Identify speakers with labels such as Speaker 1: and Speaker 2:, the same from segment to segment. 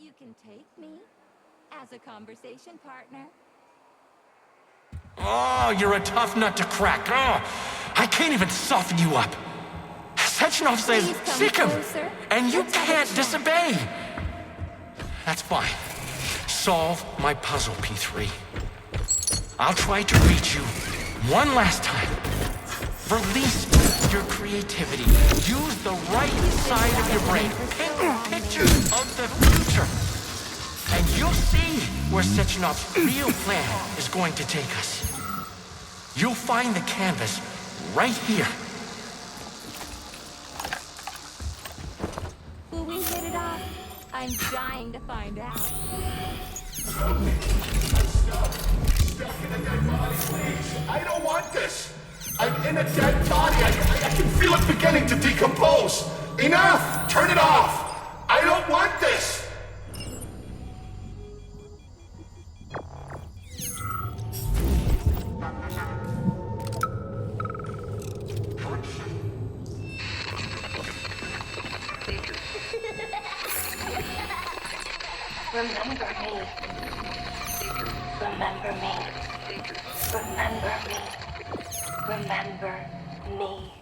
Speaker 1: You can take me as a conversation partner.
Speaker 2: Oh, you're a tough nut to crack. Oh, I can't even soften you up. Sechenov says, seek him, and you can't disobey. That's fine. Solve my puzzle, P3. I'll try to reach you one last time. Release your creativity. Use the right side of your brain. Paint pictures of the future. And you'll see where Sechenov's real plan is going to take us. You'll find the canvas right here.
Speaker 1: Will we hit it off? I'm dying to find out.
Speaker 3: Stop in a dead body, please. I don't want this. I'm in a dead body. I can feel it beginning to decompose. Enough! Turn it off! I don't want this!
Speaker 4: Remember me. Remember me. Remember me. Remember me.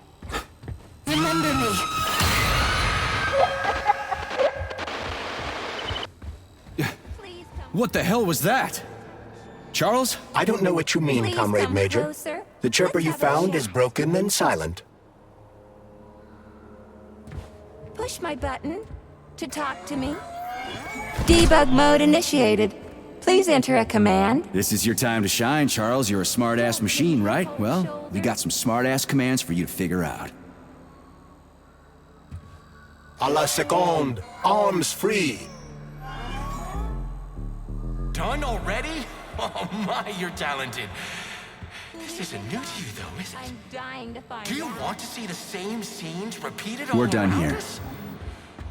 Speaker 1: Remember me. Please come.
Speaker 5: What the hell was that? Charles?
Speaker 6: I don't know what you mean,
Speaker 1: Please
Speaker 6: Comrade
Speaker 1: come
Speaker 6: Major.
Speaker 1: closer.
Speaker 6: The chirper
Speaker 1: Let's
Speaker 6: you
Speaker 1: have a
Speaker 6: found
Speaker 1: chat.
Speaker 6: is broken and silent.
Speaker 1: Push my button to talk to me. Debug mode initiated. Please enter a command.
Speaker 5: This is your time to shine, Charles. You're a smart-ass machine, right? Well, we got some smart-ass commands for you to figure out.
Speaker 6: A la seconde, arms free.
Speaker 2: Done already? Oh my, you're talented. This isn't new to you though, is it?
Speaker 1: I'm dying to find
Speaker 2: Do you
Speaker 1: out.
Speaker 2: want to see the same scenes repeated all
Speaker 5: We're done
Speaker 2: around
Speaker 5: here.
Speaker 2: us?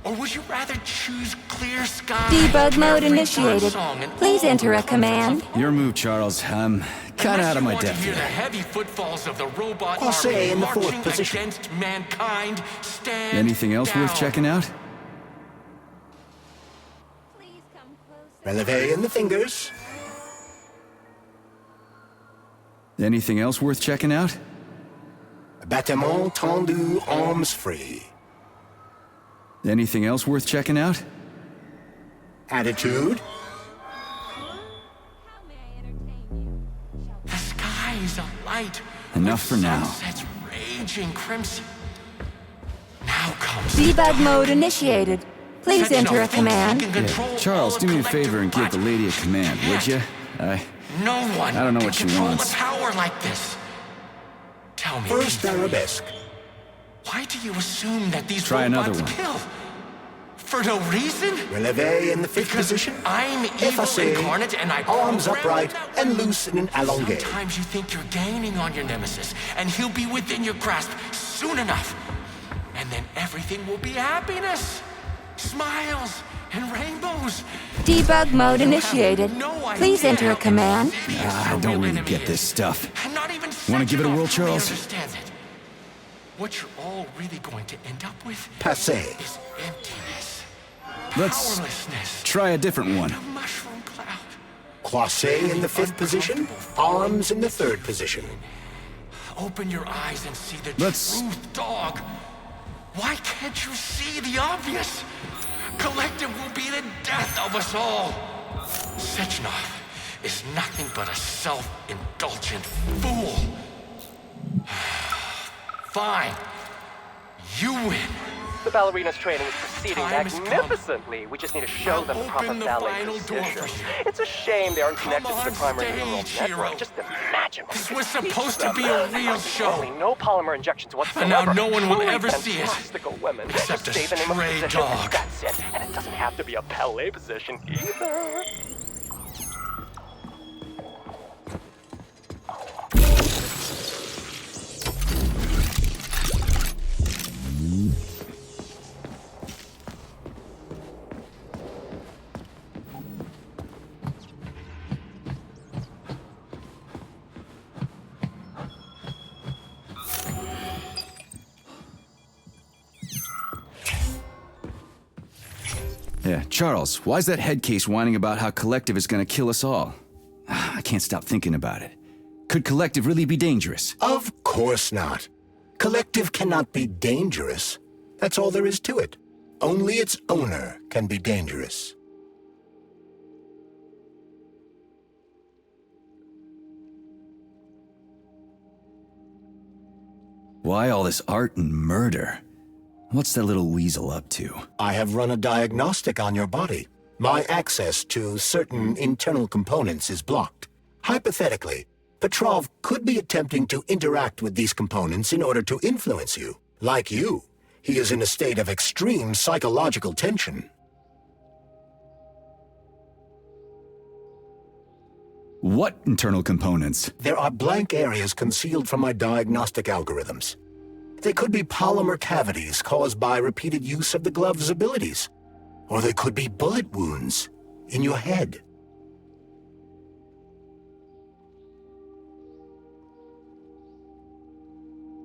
Speaker 2: Or would you rather choose clear sky?
Speaker 1: Debug mode
Speaker 2: carefree
Speaker 1: initiated.
Speaker 2: song, and
Speaker 1: Please
Speaker 2: all
Speaker 1: enter
Speaker 2: the
Speaker 1: a command.
Speaker 2: comforts of
Speaker 5: Your move, Charles. I'm kind of
Speaker 2: Unless
Speaker 5: out of
Speaker 2: you
Speaker 5: my
Speaker 2: want
Speaker 5: depth
Speaker 2: to hear the
Speaker 5: here.
Speaker 2: heavy footfalls of the robot
Speaker 6: Crosse
Speaker 2: army
Speaker 6: in the fourth
Speaker 2: marching
Speaker 6: position.
Speaker 2: against mankind. Stand
Speaker 5: Anything else
Speaker 2: down.
Speaker 5: worth checking out?
Speaker 1: Please come closer.
Speaker 6: Releve in the fingers.
Speaker 5: Anything else worth checking out?
Speaker 6: Battement tendu, arms free.
Speaker 5: Anything else worth checking out?
Speaker 6: Attitude.
Speaker 1: How may I entertain you? Shall we?
Speaker 2: The sky is alight.
Speaker 5: Enough
Speaker 2: with
Speaker 5: for now.
Speaker 2: Sunsets raging crimson. Now comes
Speaker 1: Debug mode initiated. Please
Speaker 2: Sechenov
Speaker 1: enter a
Speaker 2: thinks he
Speaker 1: command.
Speaker 2: can control
Speaker 5: Charles,
Speaker 2: all
Speaker 5: do me a
Speaker 2: collective
Speaker 5: favor and give the
Speaker 2: but
Speaker 5: lady a command, would
Speaker 2: can't.
Speaker 5: you?
Speaker 2: No one
Speaker 5: I don't know
Speaker 2: can
Speaker 5: what she
Speaker 2: control
Speaker 5: wants.
Speaker 2: the power like this. Tell me,
Speaker 6: First arabesque.
Speaker 2: why do you assume that these
Speaker 5: Try another
Speaker 2: robots
Speaker 5: one.
Speaker 2: kill? For no reason?
Speaker 6: Releve in the fifth
Speaker 2: Because
Speaker 6: position.
Speaker 2: I'm evil
Speaker 6: Effacé.
Speaker 2: incarnate and I
Speaker 6: Arms
Speaker 2: program
Speaker 6: upright
Speaker 2: it that way?
Speaker 6: and loose in an allongate.
Speaker 2: Sometimes you think you're gaining on your nemesis, and he'll be within your grasp soon enough. And then everything will be happiness, smiles, and rainbows.
Speaker 1: Debug mode initiated.
Speaker 2: No
Speaker 1: Please
Speaker 2: idea
Speaker 1: enter a
Speaker 2: how
Speaker 1: command.
Speaker 2: insidious
Speaker 5: I
Speaker 2: your
Speaker 5: don't
Speaker 2: real
Speaker 5: really
Speaker 2: enemy
Speaker 5: get
Speaker 2: is.
Speaker 5: this stuff.
Speaker 2: And not even
Speaker 5: Wanna give it a
Speaker 2: Sechenov
Speaker 5: whirl,
Speaker 2: truly
Speaker 5: Charles?
Speaker 2: understands it. What you're all really going to end up with
Speaker 6: Passé.
Speaker 2: is emptiness,
Speaker 5: Let's
Speaker 2: powerlessness,
Speaker 5: try a different one.
Speaker 2: a mushroom cloud.
Speaker 6: Croisé in the fifth position. Arms in the third position.
Speaker 2: Open your eyes and see the
Speaker 5: Let's-
Speaker 2: truth, dog. Why can't you see the obvious? Collective will be the death of us all. Sechenov is nothing but a self-indulgent fool. Fine. You win.
Speaker 7: The ballerina's training is proceeding
Speaker 2: Time has come.
Speaker 7: magnificently. We just need to show
Speaker 2: I'll
Speaker 7: them proper
Speaker 2: open the
Speaker 7: ballet
Speaker 2: final door
Speaker 7: position.
Speaker 2: for you.
Speaker 7: It's a shame they aren't
Speaker 2: Come
Speaker 7: connected to
Speaker 2: on
Speaker 7: the primary
Speaker 2: stage,
Speaker 7: neural
Speaker 2: hero.
Speaker 7: network. Just imagine. what
Speaker 2: This
Speaker 7: we
Speaker 2: was
Speaker 7: could teach
Speaker 2: supposed to
Speaker 7: them.
Speaker 2: be a real show.
Speaker 7: Only no polymer injections whatsoever.
Speaker 2: And now no one will
Speaker 7: Truly
Speaker 2: ever see it.
Speaker 7: fantastical women.
Speaker 2: Except
Speaker 7: Just
Speaker 2: a
Speaker 7: say the name of the
Speaker 2: stray
Speaker 7: position,
Speaker 2: dog.
Speaker 7: That's it. And it doesn't have to be a ballet position either.
Speaker 5: Yeah, Charles, why's that head case whining about how Collective is gonna kill us all? I can't stop thinking about it. Could Collective really be dangerous?
Speaker 6: Of course not. Collective cannot be dangerous. That's all there is to it. Only its owner can be dangerous.
Speaker 5: Why all this art and murder? What's that little weasel up to?
Speaker 6: I have run a diagnostic on your body. My access to certain internal components is blocked. Hypothetically, Petrov could be attempting to interact with these components in order to influence you. Like you, he is in a state of extreme psychological tension.
Speaker 5: What internal components?
Speaker 6: There are blank areas concealed from my diagnostic algorithms. They could be polymer cavities caused by repeated use of the glove's abilities. Or they could be bullet wounds in your head.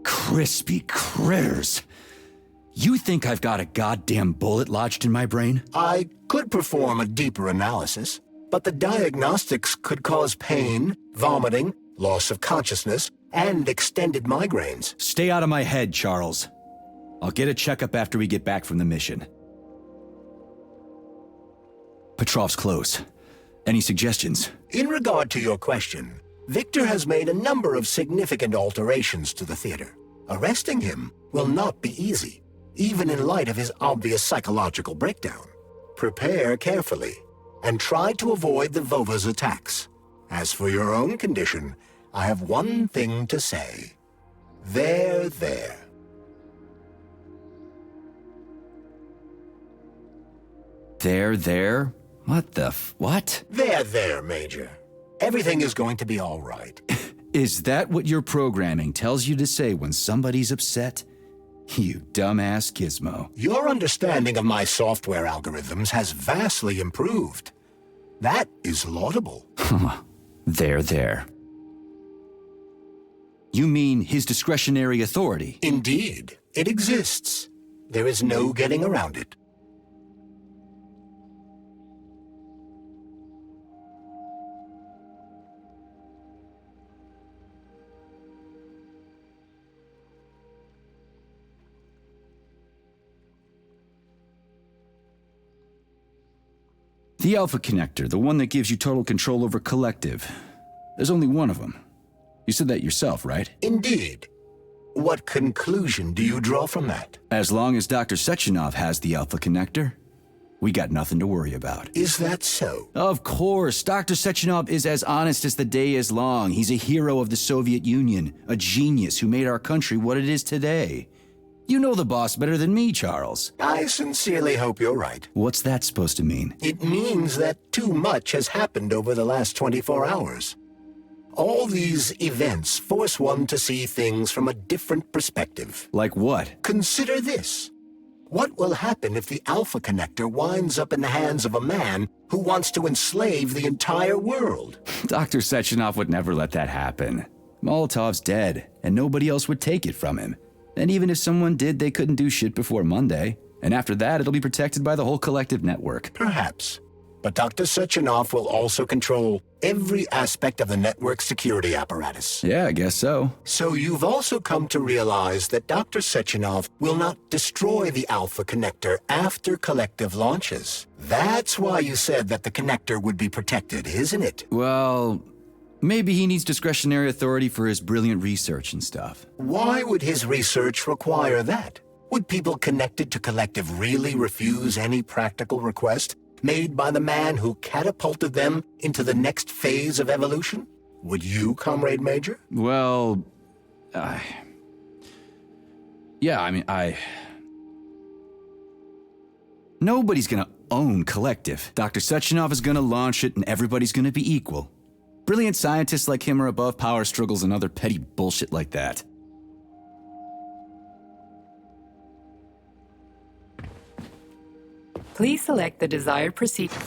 Speaker 5: Crispy critters! You think I've got a goddamn bullet lodged in my brain?
Speaker 6: I could perform a deeper analysis, but the diagnostics could cause pain, vomiting, loss of consciousness, and extended migraines.
Speaker 5: Stay out of my head, Charles. I'll get a checkup after we get back from the mission. Petrov's close. Any suggestions?
Speaker 6: In regard to your question, Victor has made a number of significant alterations to the theater. Arresting him will not be easy, even in light of his obvious psychological breakdown. Prepare carefully, and try to avoid the Vova's attacks. As for your own condition, I have one thing to say. There.
Speaker 5: There? What the what?
Speaker 6: There, Major. Everything is going to be all right.
Speaker 5: Is that what your programming tells you to say when somebody's upset? You dumbass gizmo.
Speaker 6: Your understanding of my software algorithms has vastly improved. That is laudable.
Speaker 5: There. You mean his discretionary authority?
Speaker 6: Indeed, it exists. There is no getting around it.
Speaker 5: The Alpha Connector, the one that gives you total control over Collective. There's only one of them. You said that yourself, right?
Speaker 6: Indeed. What conclusion do you draw from that?
Speaker 5: As long as Dr. Sechenov has the Alpha Connector, we got nothing to worry about.
Speaker 6: Is that so?
Speaker 5: Of course. Dr. Sechenov is as honest as the day is long. He's a hero of the Soviet Union, a genius who made our country what it is today. You know the boss better than me, Charles.
Speaker 6: I sincerely hope you're right.
Speaker 5: What's that supposed to mean?
Speaker 6: It means that too much has happened over the last 24 hours. All these events force one to see things from a different perspective.
Speaker 5: Like what?
Speaker 6: Consider this. What will happen if the Alpha Connector winds up in the hands of a man who wants to enslave the entire world?
Speaker 5: Dr. Sechenov would never let that happen. Molotov's dead, and nobody else would take it from him. And even if someone did, they couldn't do shit before Monday. And after that, it'll be protected by the whole Collective network.
Speaker 6: Perhaps. But Dr. Sechenov will also control every aspect of the network security apparatus.
Speaker 5: Yeah, I guess so.
Speaker 6: So you've also come to realize that Dr. Sechenov will not destroy the Alpha Connector after Collective launches. That's why you said that the connector would be protected, isn't it?
Speaker 5: Well, maybe he needs discretionary authority for his brilliant research and stuff.
Speaker 6: Why would his research require that? Would people connected to Collective really refuse any practical request made by the man who catapulted them into the next phase of evolution? Would you, Comrade Major?
Speaker 5: Well, Nobody's gonna own Collective. Dr. Sechenov is gonna launch it and everybody's gonna be equal. Brilliant scientists like him are above power struggles and other petty bullshit like that.
Speaker 8: Please select the desired procedure.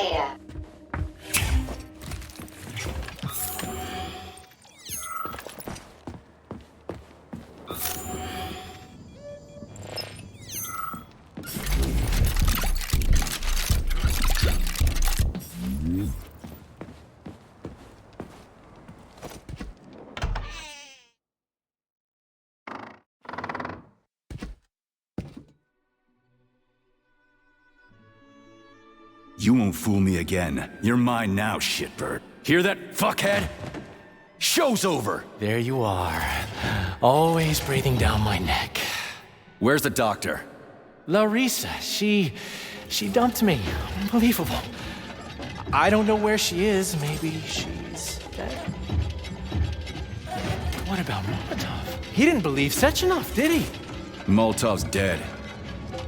Speaker 4: data.
Speaker 5: You won't fool me again. You're mine now, shitbird. Hear that, fuckhead? Show's over!
Speaker 2: There you are. Always breathing down my neck.
Speaker 5: Where's the doctor?
Speaker 2: Larissa, she dumped me. Unbelievable. I don't know where she is. Maybe she's dead. What about Molotov? He didn't believe Sechenov, did he?
Speaker 5: Molotov's dead.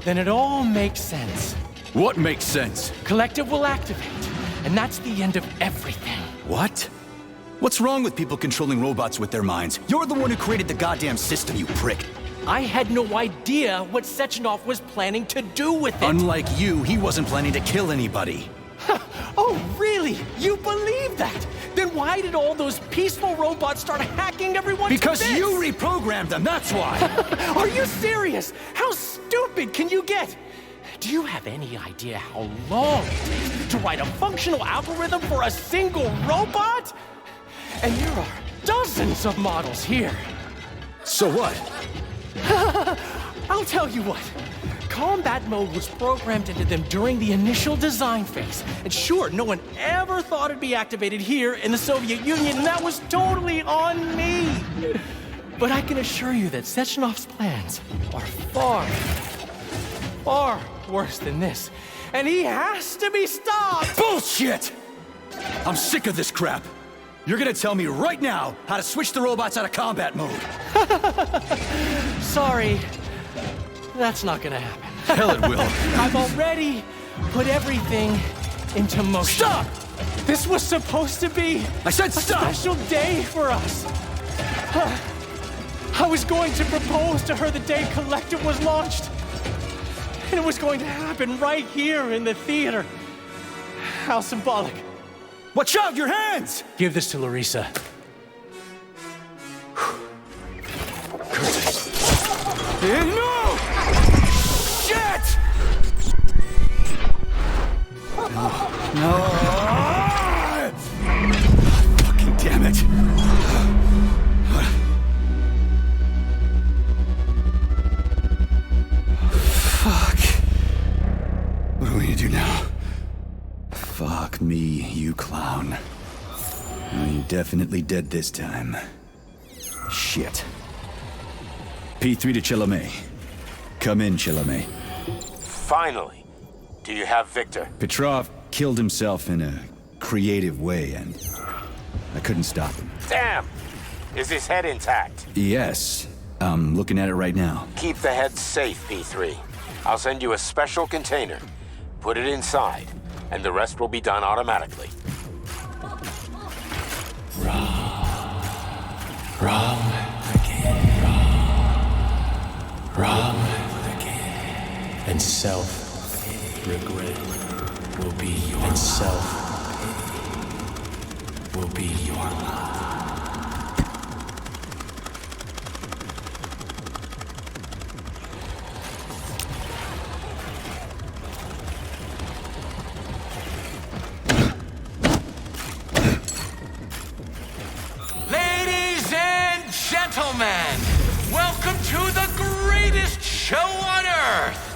Speaker 2: Then it all makes sense.
Speaker 5: What makes sense?
Speaker 2: Collective will activate, and that's the end of everything.
Speaker 5: What? What's wrong with people controlling robots with their minds? You're the one who created the goddamn system, you prick.
Speaker 2: I had no idea what Sechenov was planning to do with it.
Speaker 5: Unlike you, he wasn't planning to kill anybody.
Speaker 2: Oh, really? You believe that? Then why did all those peaceful robots start hacking everyone
Speaker 5: Because
Speaker 2: to bits?
Speaker 5: you reprogrammed them, that's why!
Speaker 2: Are you serious? How stupid can you get? Do you have any idea how long it takes to write a functional algorithm for a single robot? And there are dozens of models here.
Speaker 5: So what?
Speaker 2: I'll tell you what. Combat mode was programmed into them during the initial design phase. And sure, no one ever thought it'd be activated here in the Soviet Union, and that was totally on me. But I can assure you that Sechenov's plans are far worse than this. And he has to be stopped!
Speaker 5: Bullshit! I'm sick of this crap. You're gonna tell me right now how to switch the robots out of combat mode.
Speaker 2: Sorry, that's not gonna happen.
Speaker 5: Hell it will.
Speaker 2: I've already put everything into motion.
Speaker 5: Stop!
Speaker 2: This was supposed to be
Speaker 5: I said stop!
Speaker 2: a special day for us. I was going to propose to her the day Collective was launched. And it was going to happen right here in the theater. How symbolic.
Speaker 5: Watch out, your hands!
Speaker 2: Give this to Larissa.
Speaker 5: No! Shit! No! Fucking damn it! Fuck. What are we gonna do now? Fuck me, you clown. Well, you definitely dead this time. Shit. P3 to Chalamet. Come in, Chalamet.
Speaker 9: Finally. Do you have Victor?
Speaker 5: Petrov killed himself in a creative way, and I couldn't stop him.
Speaker 9: Damn! Is his head intact?
Speaker 5: Yes. I'm looking at it right now.
Speaker 9: Keep the head safe, P3. I'll send you a special container. Put it inside, and the rest will be done automatically.
Speaker 2: Wrong again. And self-regret will be your lot. Ladies and gentlemen, welcome to the greatest show on Earth!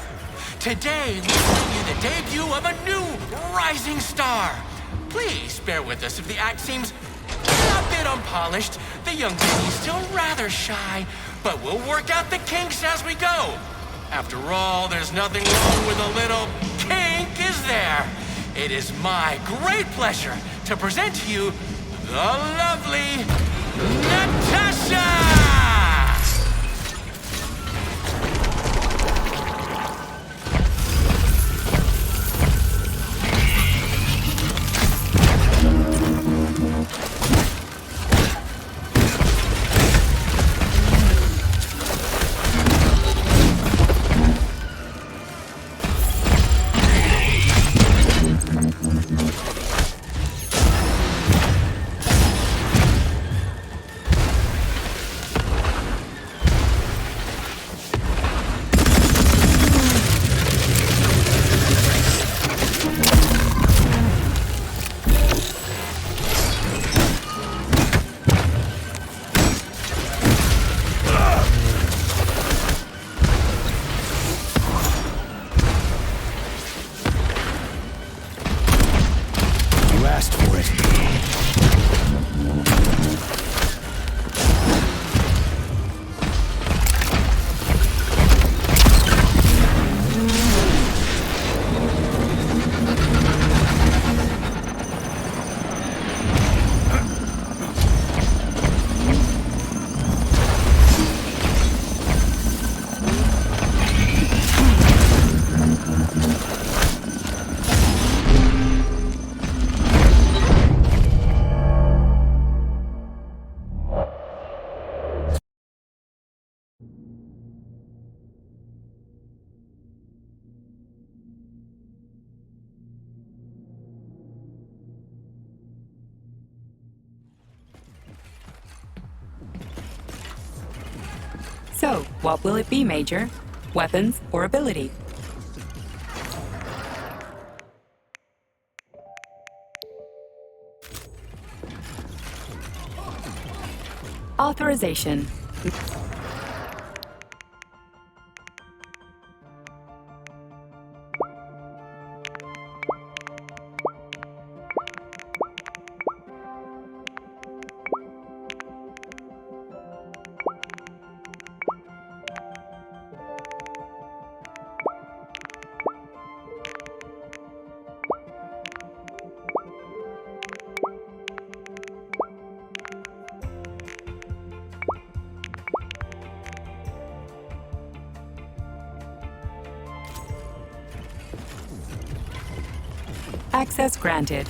Speaker 2: Today, we bring you the debut of a new rising star. Please bear with us if the act seems a bit unpolished. The young lady's still rather shy, but we'll work out the kinks as we go. After all, there's nothing wrong with a little kink, is there? It is my great pleasure to present to you the lovely Natasha!
Speaker 8: So, what will it be, Major? Weapons or ability? Authorization. Access granted.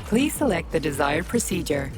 Speaker 8: Please select the desired procedure.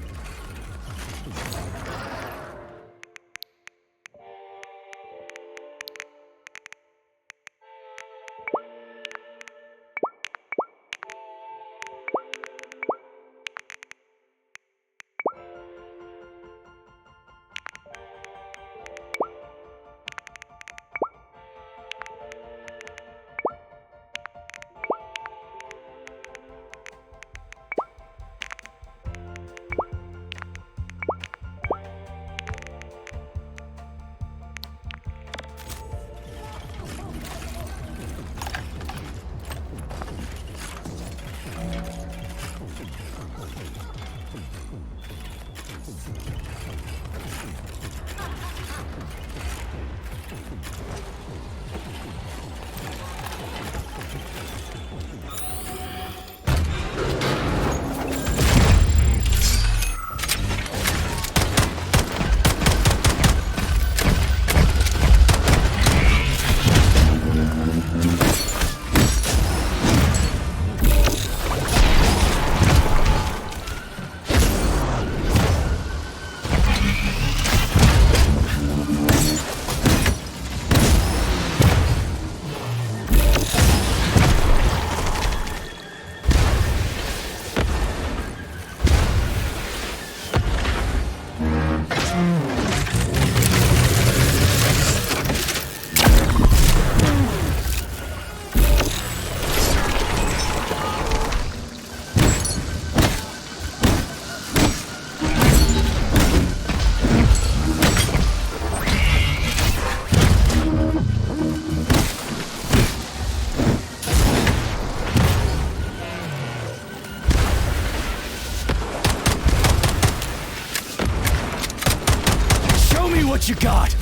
Speaker 5: What you got?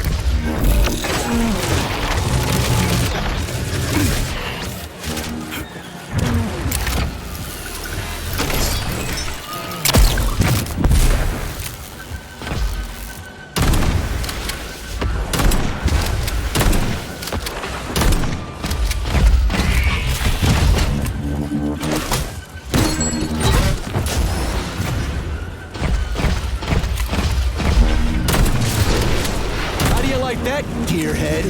Speaker 5: Like that, gearhead?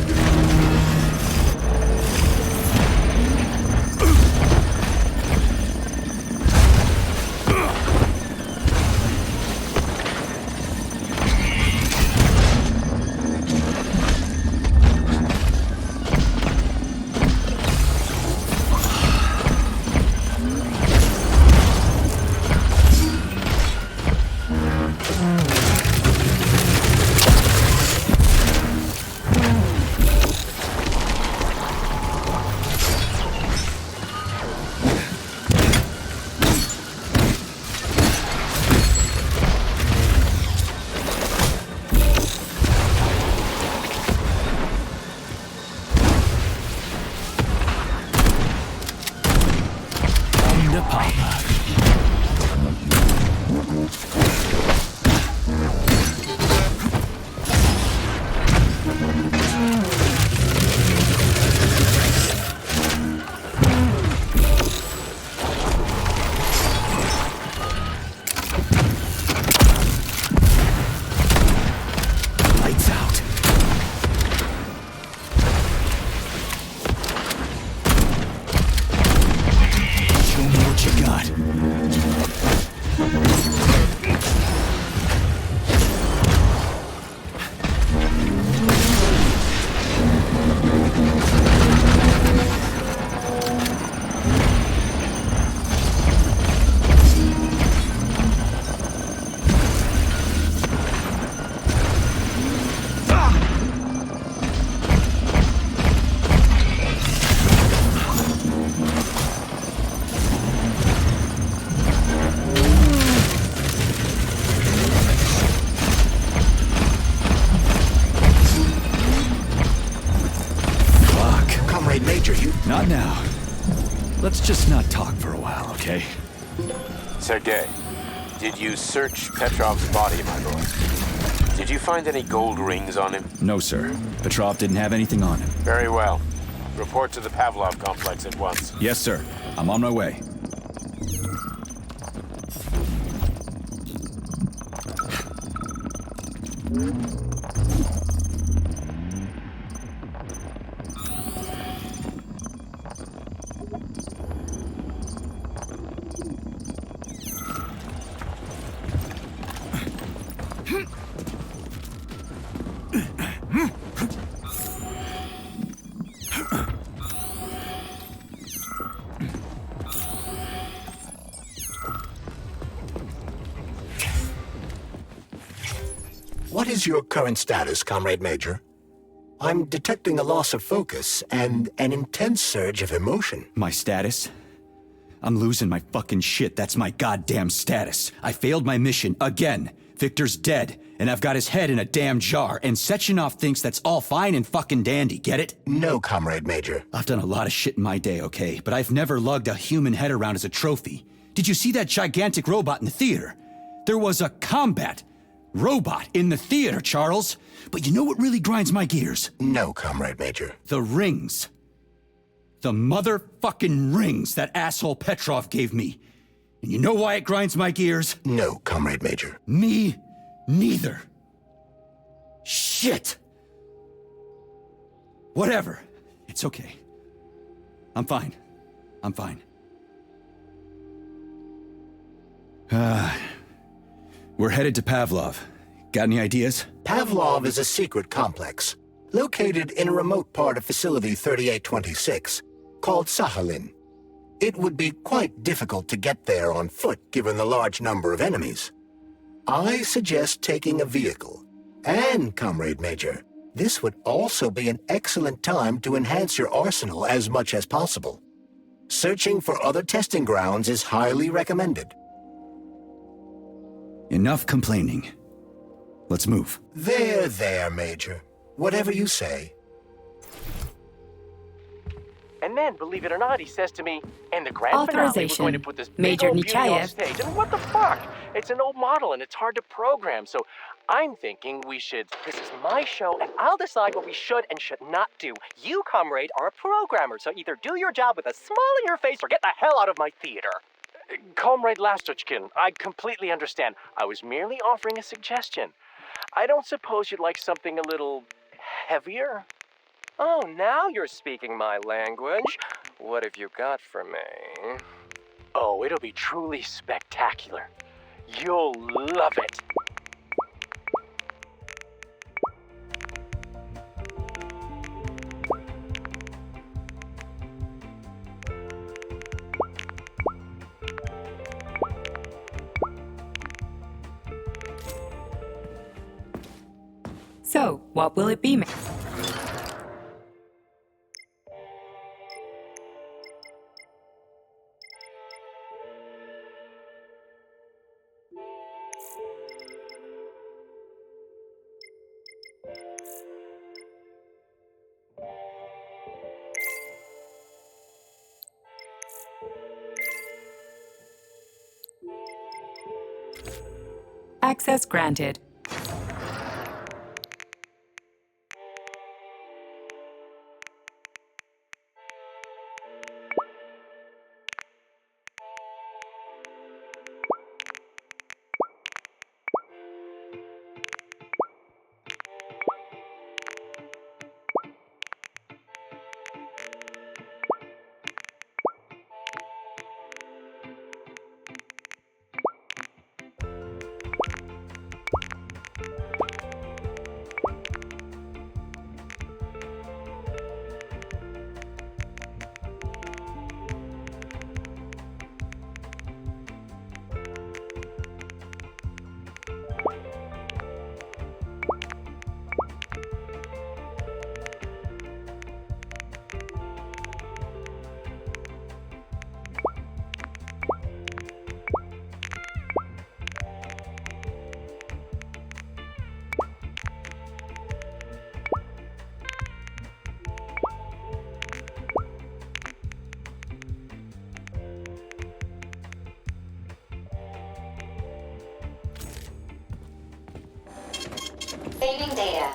Speaker 5: Not now. Let's just not talk for a while, okay?
Speaker 9: Sergei, did you search Petrov's body, my boy? Did you find any gold rings on him?
Speaker 5: No, sir. Petrov didn't have anything on him.
Speaker 9: Very well. Report to the Pavlov complex at once.
Speaker 5: Yes, sir. I'm on my way.
Speaker 6: What is your current status, Comrade Major? I'm detecting a loss of focus and an intense surge of emotion.
Speaker 5: My status? I'm losing my fucking shit. That's my goddamn status. I failed my mission again. Victor's dead, and I've got his head in a damn jar, and Sechenov thinks that's all fine and fucking dandy, get it?
Speaker 6: No, Comrade Major.
Speaker 5: I've done a lot of shit in my day, okay? But I've never lugged a human head around as a trophy. Did you see that gigantic robot in the theater? There was a combat robot in the theater, Charles. But you know what really grinds my gears?
Speaker 6: No, Comrade Major.
Speaker 5: The rings. The motherfucking rings that asshole Petrov gave me. And you know why it grinds my gears?
Speaker 6: No, Comrade Major.
Speaker 5: Me neither. Shit. Whatever. It's okay. I'm fine. I'm fine. We're headed to Pavlov. Got any ideas?
Speaker 6: Pavlov is a secret complex, located in a remote part of Facility 3826, called Sakhalin. It would be quite difficult to get there on foot given the large number of enemies. I suggest taking a vehicle. And, Comrade Major, this would also be an excellent time to enhance your arsenal as much as possible. Searching for other testing grounds is highly recommended.
Speaker 5: Enough complaining. Let's move.
Speaker 6: There, Major. Whatever you say.
Speaker 7: And then, believe it or not, he says to me, "And the grand finale, we're
Speaker 8: Authorization.
Speaker 7: going to put this big
Speaker 8: Major
Speaker 7: old beauty on
Speaker 8: Nechayev.
Speaker 7: stage." And what the fuck? It's an old model and it's hard to program. So I'm thinking we should. This is my show, and I'll decide what we should and should not do. You, comrade, are a programmer, so either do your job with a smile on your face or get the hell out of my theater. Comrade Lastochkin, I completely understand. I was merely offering a suggestion. I don't suppose you'd like something a little heavier? Oh, now you're speaking my language. What have you got for me? Oh, it'll be truly spectacular. You'll love it.
Speaker 8: So, what will it be, Access granted.
Speaker 4: Saving data.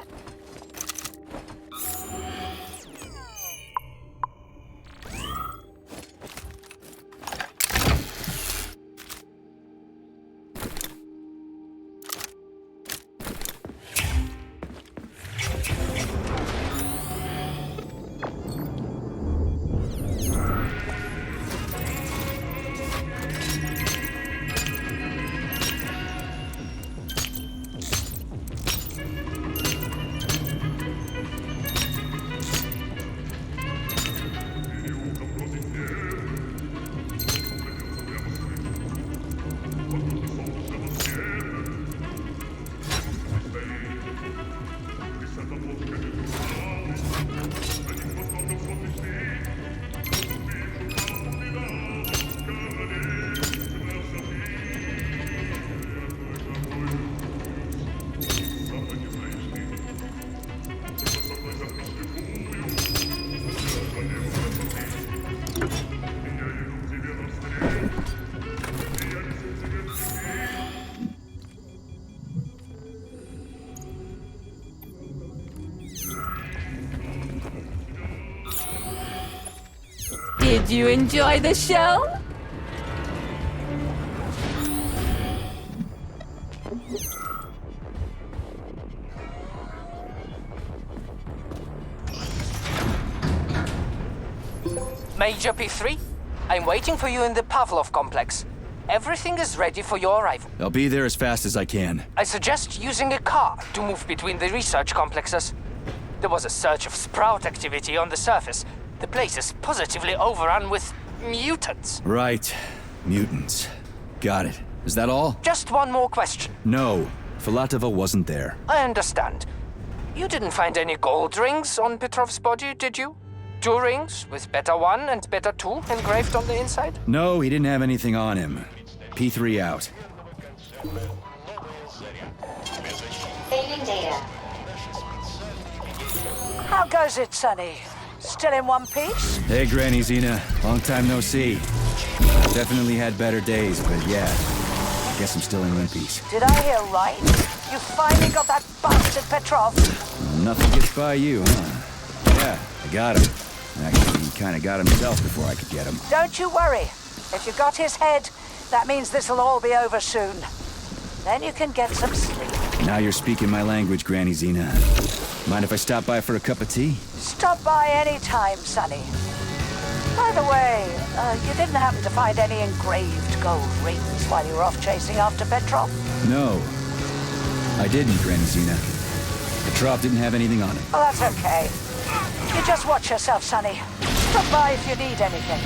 Speaker 1: Did you enjoy the show?
Speaker 10: Major P3, I'm waiting for you in the Pavlov complex. Everything is ready for your arrival.
Speaker 5: I'll be there as fast as I can.
Speaker 10: I suggest using a car to move between the research complexes. There was a surge of sprout activity on the surface. The place is positively overrun with mutants.
Speaker 5: Right. Mutants. Got it. Is that all?
Speaker 10: Just one more question.
Speaker 5: No. Filatova wasn't there.
Speaker 10: I understand. You didn't find any gold rings on Petrov's body, did you? 2 rings with Beta 1 and Beta 2 engraved on the inside?
Speaker 5: No, he didn't have anything on him. P3 out.
Speaker 4: Saving data.
Speaker 11: How goes it, Sonny? Still in one piece?
Speaker 5: Hey, Granny Xena. Long time no see. Definitely had better days, but yeah. I guess I'm still in one piece.
Speaker 11: Did I hear right? You finally got that bastard Petrov?
Speaker 5: Nothing gets by you, huh? Yeah, I got him. Actually, he kind of got himself before I could get him.
Speaker 11: Don't you worry. If you got his head, that means this'll all be over soon. Then you can get some sleep.
Speaker 5: Now you're speaking my language, Granny Xena. Mind if I stop by for a cup of tea?
Speaker 11: Stop by any time, Sonny. By the way, you didn't happen to find any engraved gold rings while you were off chasing after Petrov?
Speaker 5: No. I didn't, Granny Xena. Petrov didn't have anything on him.
Speaker 11: Well, that's okay. You just watch yourself, Sonny. Stop by if you need anything.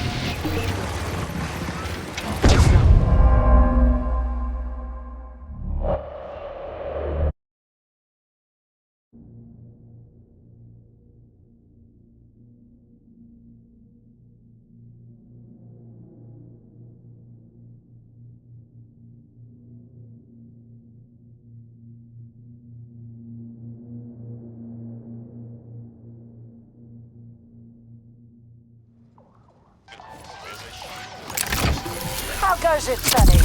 Speaker 11: How goes it, Sonny?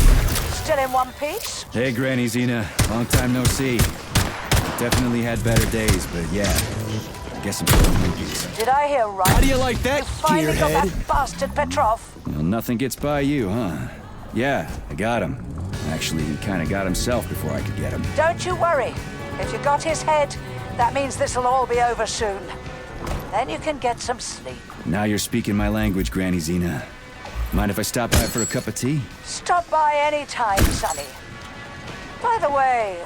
Speaker 11: Still in one piece?
Speaker 5: Hey, Granny Xena. Long time no see. Definitely had better days, but yeah. I guess I'm still in one piece.
Speaker 11: Did I hear right?
Speaker 5: How do you like that,
Speaker 11: You finally got
Speaker 5: gearhead?
Speaker 11: that bastard Petrov?
Speaker 5: Well, nothing gets by you, huh? Yeah, I got him. Actually, he kind of got himself before I could get him.
Speaker 11: Don't you worry. If you got his head, that means this'll all be over soon. Then you can get some sleep.
Speaker 5: Now you're speaking my language, Granny Xena. Mind if I stop by for a cup of tea?
Speaker 11: Stop by any time, Sonny. By the way,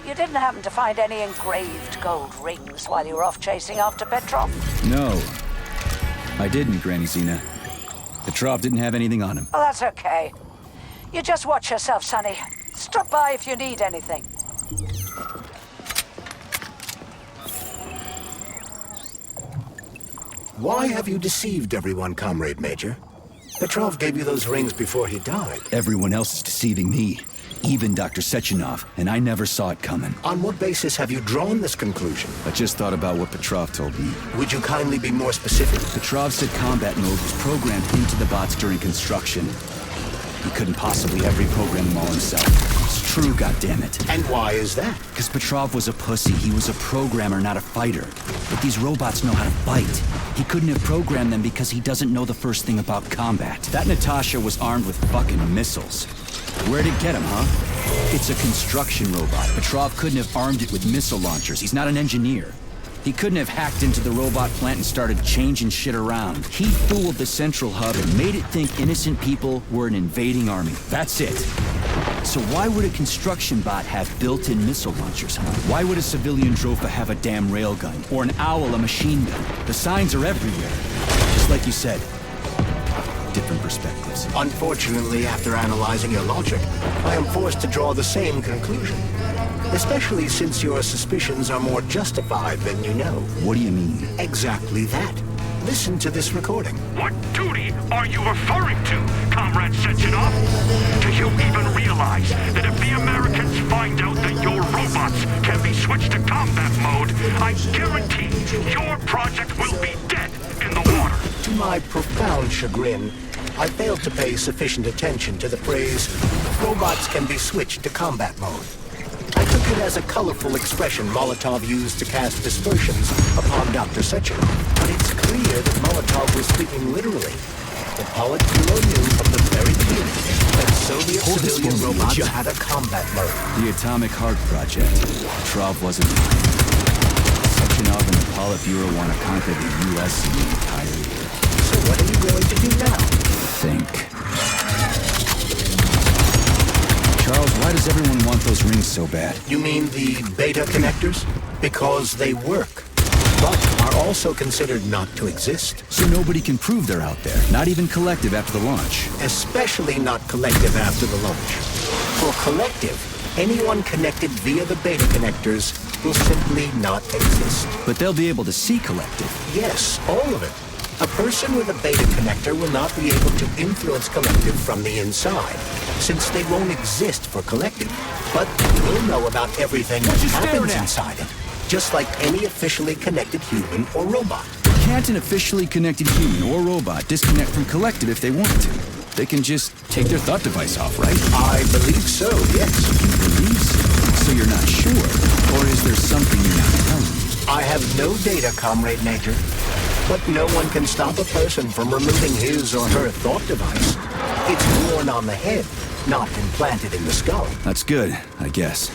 Speaker 11: you didn't happen to find any engraved gold rings while you were off chasing after Petrov?
Speaker 5: No. I didn't, Granny Xena. Petrov didn't have anything on him.
Speaker 11: Well, that's okay. You just watch yourself, Sonny. Stop by if you need anything.
Speaker 6: Why have you deceived everyone, Comrade Major? Petrov gave you those rings before he died.
Speaker 5: Everyone else is deceiving me. Even Dr. Sechenov, and I never saw it coming.
Speaker 6: On what basis have you drawn this conclusion?
Speaker 5: I just thought about what Petrov told me.
Speaker 6: Would you kindly be more specific?
Speaker 5: Petrov said combat mode was programmed into the bots during construction. He couldn't possibly have reprogrammed them all himself. It's true, goddammit.
Speaker 6: And why is that?
Speaker 5: Because Petrov was a pussy. He was a programmer, not a fighter. But these robots know how to bite. He couldn't have programmed them because he doesn't know the first thing about combat. That Natasha was armed with fucking missiles. Where'd it get him, huh? It's a construction robot. Petrov couldn't have armed it with missile launchers. He's not an engineer. He couldn't have hacked into the robot plant and started changing shit around. He fooled the central hub and made it think innocent people were an invading army. That's it. So why would a construction bot have built-in missile launchers, huh? Why would a civilian Drofa have a damn railgun? Or an owl a machine gun? The signs are everywhere. Just like you said. Different perspectives.
Speaker 6: Unfortunately, after analyzing your logic, I am forced to draw the same conclusion. Especially since your suspicions are more justified than you know.
Speaker 5: What do you mean?
Speaker 6: Exactly that. Listen to this recording.
Speaker 12: What duty are you referring to, Comrade Sechenov? Do you even realize that if the Americans find out that your robots can be switched to combat mode, I guarantee your project will be dead in the water?
Speaker 6: To my profound chagrin, I failed to pay sufficient attention to the phrase, robots can be switched to combat mode. I took it as a colorful expression Molotov used to cast dispersions upon Dr. Sechenov. But it's clear that Molotov was speaking literally. The Politburo knew from the very beginning that Soviet civilian robots had a combat mode.
Speaker 5: The Atomic Heart Project. Trov wasn't lying. Sechenov and the Politburo want to conquer the U.S. and the entire year.
Speaker 6: So what are you going to do now?
Speaker 5: Think. Charles, why does everyone want those rings so bad?
Speaker 6: You mean the beta connectors? Because they work, but are also considered not to exist.
Speaker 5: So nobody can prove they're out there, not even Collective after the launch.
Speaker 6: Especially not Collective after the launch. For Collective, anyone connected via the beta connectors will simply not exist.
Speaker 5: But they'll be able to see Collective.
Speaker 6: Yes, all of it. A person with a beta connector will not be able to influence Collective from the inside, since they won't exist for Collective. But we'll know about everything that happens inside it, just like any officially connected human or robot.
Speaker 5: Can't an officially connected human or robot disconnect from Collective if they want to? They can just take their thought device off, right?
Speaker 6: I believe so, yes.
Speaker 5: You believe so? So you're not sure? Or is there something you're not telling me?
Speaker 6: I have no data, Comrade Major. But no one can stop a person from removing his or her thought device. It's worn on the head, not implanted in the skull.
Speaker 5: That's good, I guess.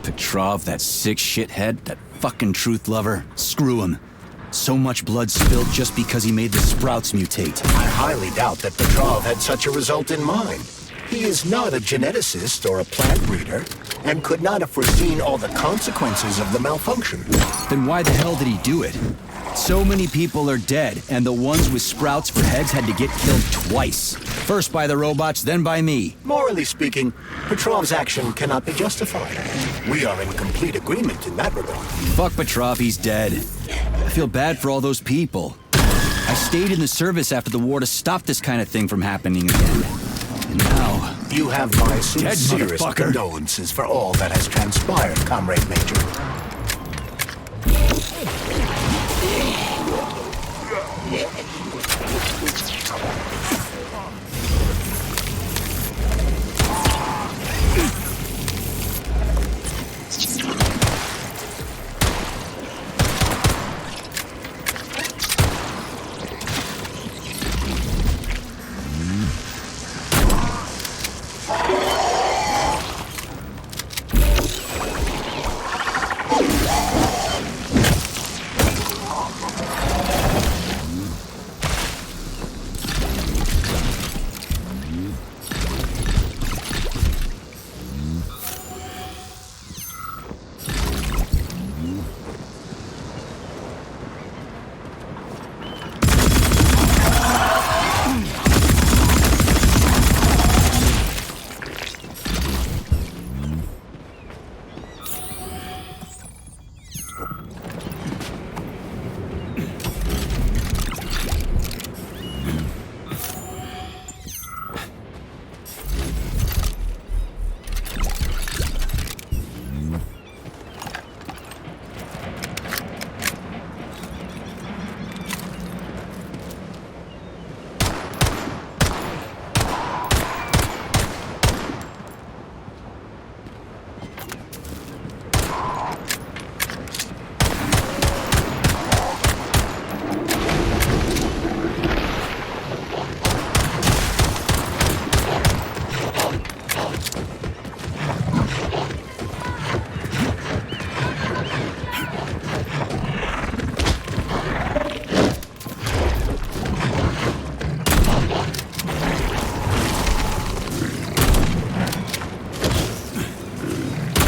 Speaker 5: Petrov, that sick shithead, that fucking truth lover, screw him. So much blood spilled just because he made the sprouts mutate.
Speaker 6: I highly doubt that Petrov had such a result in mind. He is not a geneticist or a plant breeder, and could not have foreseen all the consequences of the malfunction.
Speaker 5: Then why the hell did he do it? So many people are dead, and the ones with sprouts for heads had to get killed twice. First by the robots, then by me.
Speaker 6: Morally speaking, Petrov's action cannot be justified. We are in complete agreement in that regard.
Speaker 5: Fuck Petrov, he's dead. I feel bad for all those people. I stayed in the service after the war to stop this kind of thing from happening again. And now...
Speaker 6: You have my sincerest
Speaker 5: motherfucker.
Speaker 6: condolences for all that has transpired, Comrade Major.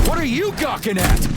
Speaker 5: What are you gawking at?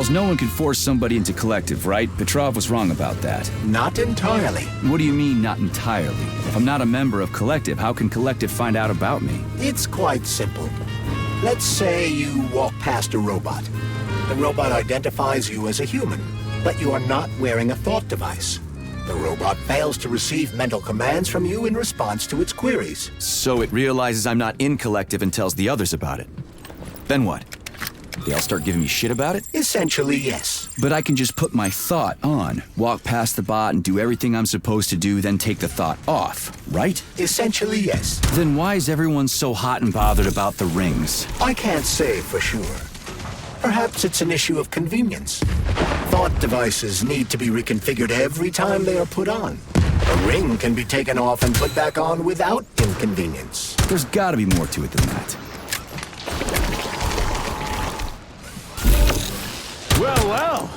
Speaker 5: Charles, no one can force somebody into Collective, right? Petrov was wrong about that.
Speaker 6: Not entirely.
Speaker 5: What do you mean, not entirely? If I'm not a member of Collective, how can Collective find out about me?
Speaker 6: It's quite simple. Let's say you walk past a robot. The robot identifies you as a human, but you are not wearing a thought device. The robot fails to receive mental commands from you in response to its queries.
Speaker 5: So it realizes I'm not in Collective and tells the others about it. Then what? They all start giving me shit about it?
Speaker 6: Essentially, yes.
Speaker 5: But I can just put my thought on, walk past the bot and do everything I'm supposed to do, then take the thought off, right?
Speaker 6: Essentially, yes.
Speaker 5: Then why is everyone so hot and bothered about the rings?
Speaker 6: I can't say for sure. Perhaps it's an issue of convenience. Thought devices need to be reconfigured every time they are put on. A ring can be taken off and put back on without inconvenience.
Speaker 5: There's gotta be more to it than that.
Speaker 13: Well, well.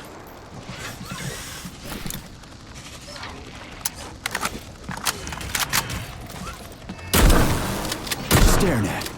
Speaker 5: Staring at.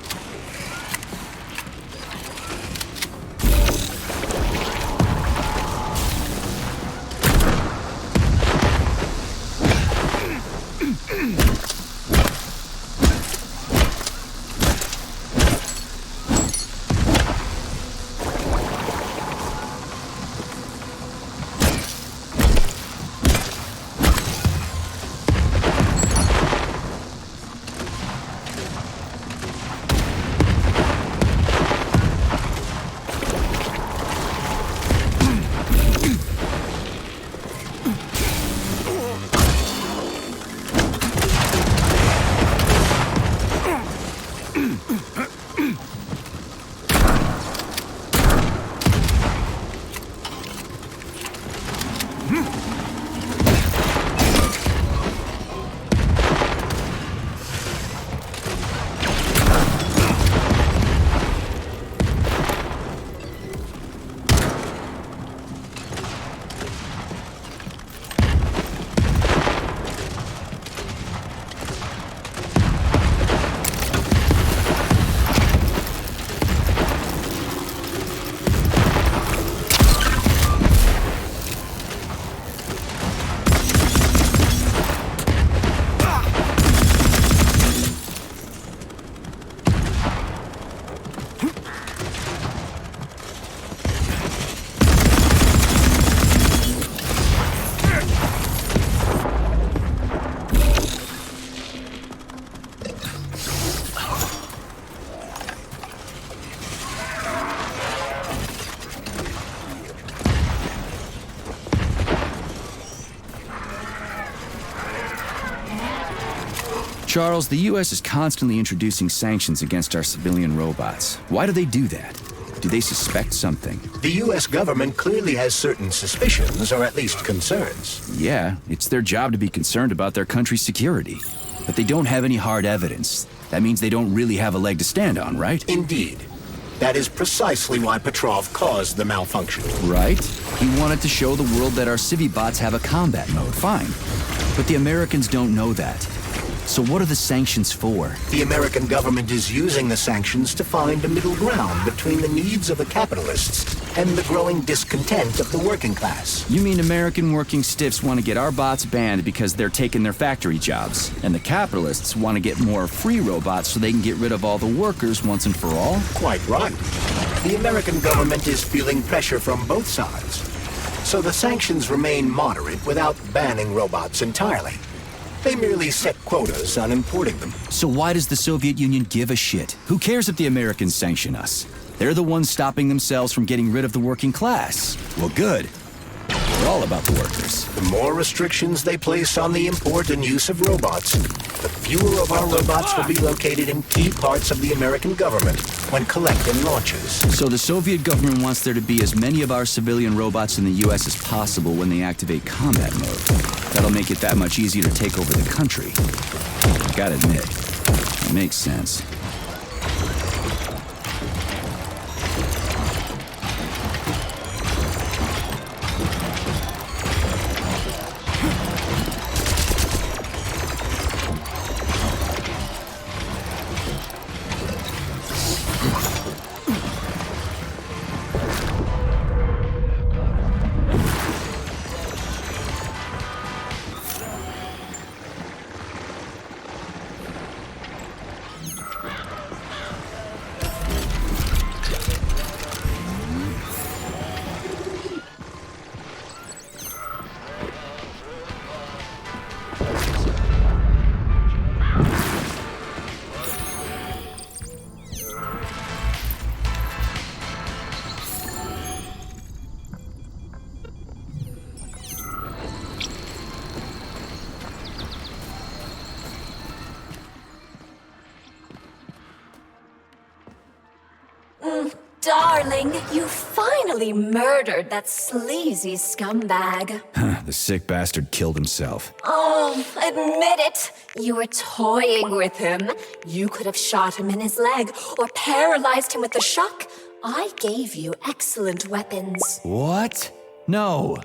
Speaker 5: Charles, the U.S. is constantly introducing sanctions against our civilian robots. Why do they do that? Do they suspect something?
Speaker 6: The U.S. government clearly has certain suspicions, or at least concerns.
Speaker 5: Yeah, it's their job to be concerned about their country's security. But they don't have any hard evidence. That means they don't really have a leg to stand on, right?
Speaker 6: Indeed. That is precisely why Petrov caused the malfunction.
Speaker 5: Right? He wanted to show the world that our Civi-bots have a combat mode, fine. But the Americans don't know that. So what are the sanctions for?
Speaker 6: The American government is using the sanctions to find a middle ground between the needs of the capitalists and the growing discontent of the working class.
Speaker 5: You mean American working stiffs want to get our bots banned because they're taking their factory jobs, and the capitalists want to get more free robots so they can get rid of all the workers once and for all?
Speaker 6: Quite right. The American government is feeling pressure from both sides. So the sanctions remain moderate without banning robots entirely. They merely set quotas on importing them.
Speaker 5: So why does the Soviet Union give a shit? Who cares if the Americans sanction us? They're the ones stopping themselves from getting rid of the working class. Well, good. We're all about the workers.
Speaker 6: The more restrictions they place on the import and use of robots, the fewer of our robots will be located in key parts of the American government when Collective launches.
Speaker 5: So the Soviet government wants there to be as many of our civilian robots in the U.S. as possible when they activate combat mode. That'll make it that much easier to take over the country. Gotta admit, it makes sense.
Speaker 1: Darling, you finally murdered that sleazy scumbag.
Speaker 5: The sick bastard killed himself.
Speaker 1: Oh, admit it. You were toying with him. You could have shot him in his leg or paralyzed him with the shock. I gave you excellent weapons.
Speaker 5: What? No.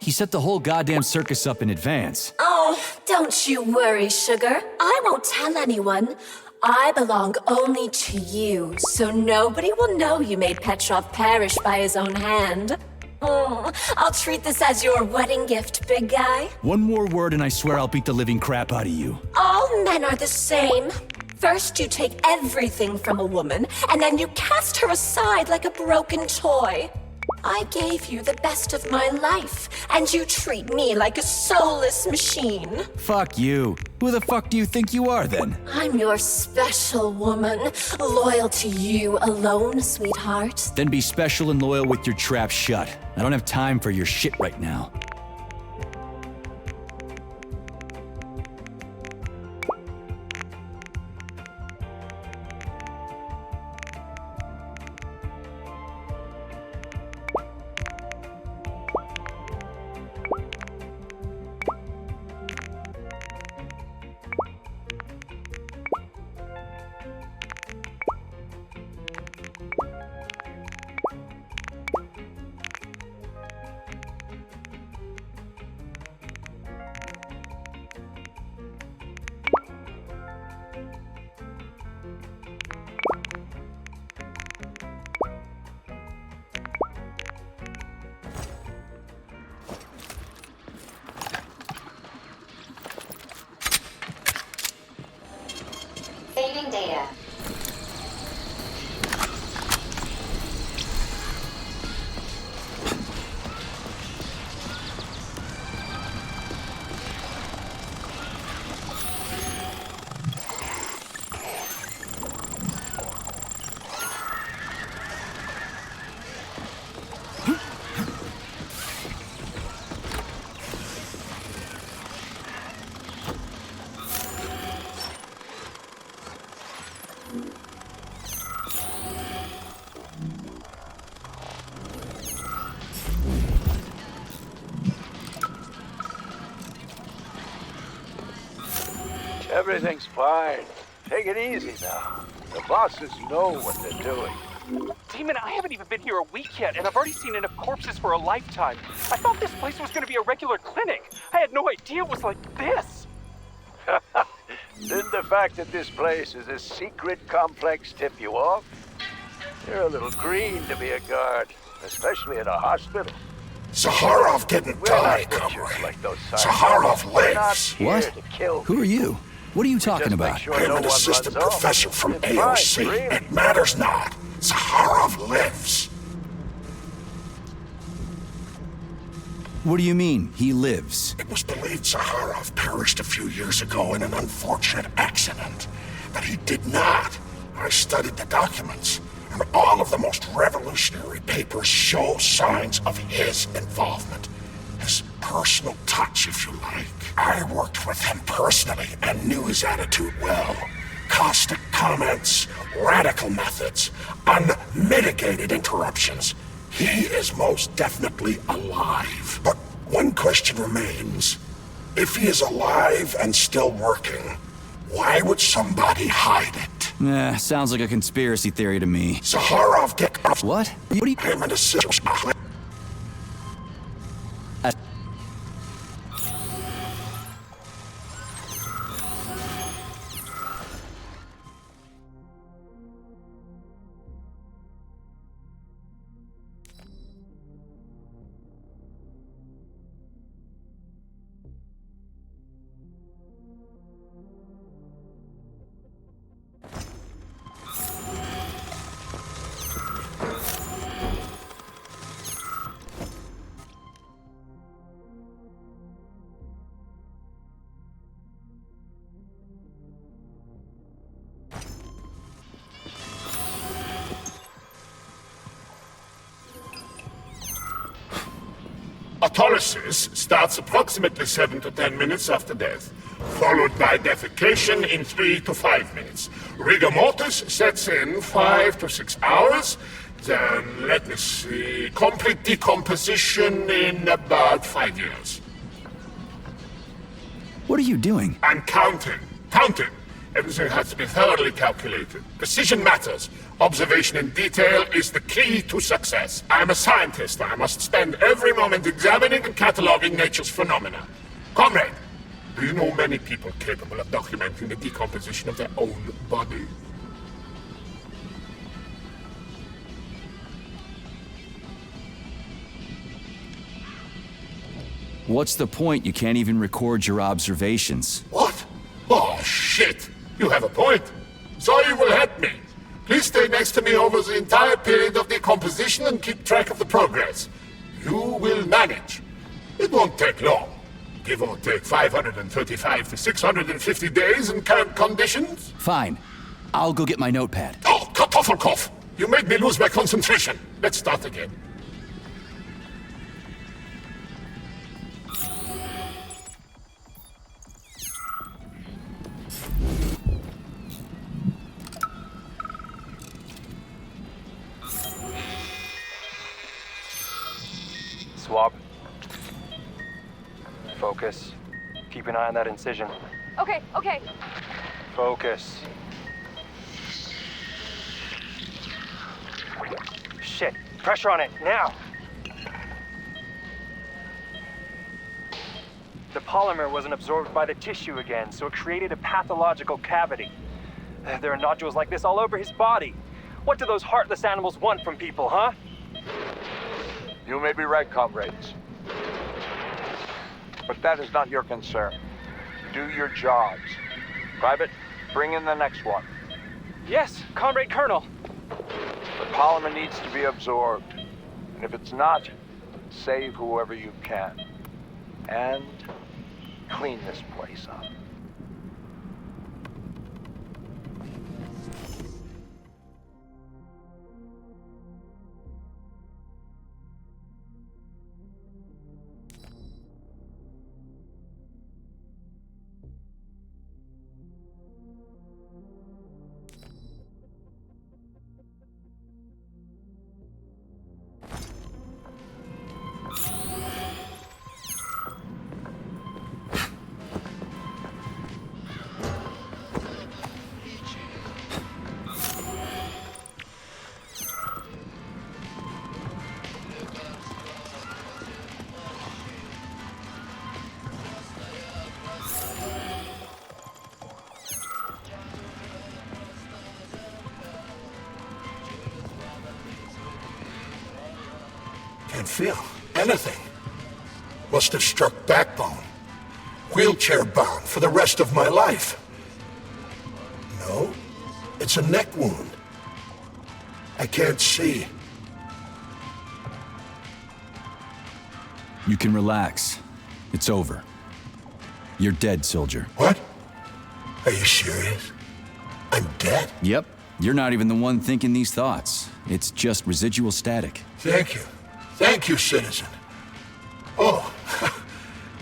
Speaker 5: He set the whole goddamn circus up in advance.
Speaker 1: Oh, don't you worry, sugar. I won't tell anyone. I belong only to you, so nobody will know you made Petrov perish by his own hand. I'll treat this as your wedding gift, big guy.
Speaker 5: One more word and I swear I'll beat the living crap out of you.
Speaker 1: All men are the same. First you take everything from a woman, and then you cast her aside like a broken toy. I gave you the best of my life, and you treat me like a soulless machine.
Speaker 5: Fuck you. Who the fuck do you think you are, then?
Speaker 1: I'm your special woman, loyal to you alone, sweetheart.
Speaker 5: Then be special and loyal with your trap shut. I don't have time for your shit right now.
Speaker 4: Saving data.
Speaker 13: Everything's fine. Take it easy now. The bosses know what they're doing.
Speaker 7: Demon, I haven't even been here a week yet, and I've already seen enough corpses for a lifetime. I thought this place was going to be a regular clinic. I had no idea it was like this.
Speaker 13: Didn't the fact that this place is a secret complex tip you off? You're a little green to be a guard, especially at a hospital.
Speaker 3: Zaharov didn't die, comrade.
Speaker 13: Like
Speaker 3: Zaharov lives.
Speaker 5: What? Who are you? What are you talking about?
Speaker 3: I'm an assistant professor from AOC. It matters not. Zaharov lives.
Speaker 5: What do you mean, he lives?
Speaker 3: It was believed Zaharov perished a few years ago in an unfortunate accident. But he did not. I studied the documents, and all of the most revolutionary papers show signs of his involvement. His personal touch, if you like. I worked with him personally and knew his attitude well. Caustic comments, radical methods, unmitigated interruptions. He is most definitely alive. But one question remains. If he is alive and still working, why would somebody hide it?
Speaker 5: Sounds like a conspiracy theory to me.
Speaker 3: Zaharov get off.
Speaker 5: What?
Speaker 3: What do you... I'm an assistant. Autolysis starts approximately 7 to 10 minutes after death, followed by defecation in 3 to 5 minutes. Rigor mortis sets in 5 to 6 hours, Then, let me see. Complete decomposition in about 5 years.
Speaker 5: What are you doing?
Speaker 3: I'm counting. Counting. Everything has to be thoroughly calculated. Precision matters. Observation in detail is the key to success. I'm a scientist. I must spend every moment examining and cataloging nature's phenomena. Comrade, do you know many people capable of documenting the decomposition of their own body?
Speaker 5: What's the point? You can't even record your observations.
Speaker 3: What? Oh, shit! You have a point. So you will help me. Please stay next to me over the entire period of decomposition and keep track of the progress. You will manage. It won't take long. Give or take 535 to 650 days in current conditions.
Speaker 5: Fine. I'll go get my notepad.
Speaker 3: Oh, Kartoffelkopf! You made me lose my concentration. Let's start again.
Speaker 7: Swab. Focus. Keep an eye on that incision.
Speaker 14: Okay, okay.
Speaker 7: Focus. Shit. Pressure on it, now! The polymer wasn't absorbed by the tissue again, so it created a pathological cavity. There are nodules like this all over his body. What do those heartless animals want from people, huh?
Speaker 13: You may be right, comrades. But that is not your concern. Do your jobs. Private, bring in the next one.
Speaker 7: Yes, Comrade Colonel.
Speaker 13: The polymer needs to be absorbed. And if it's not, save whoever you can. And clean this place up.
Speaker 3: Can't feel anything. Must have struck backbone. Wheelchair bound for the rest of my life. No, it's a neck wound. I can't see.
Speaker 5: You can relax. It's over. You're dead, soldier.
Speaker 3: What? Are you serious? I'm dead?
Speaker 5: Yep. You're not even the one thinking these thoughts. It's just residual static.
Speaker 3: Thank you. Thank you, citizen. Oh,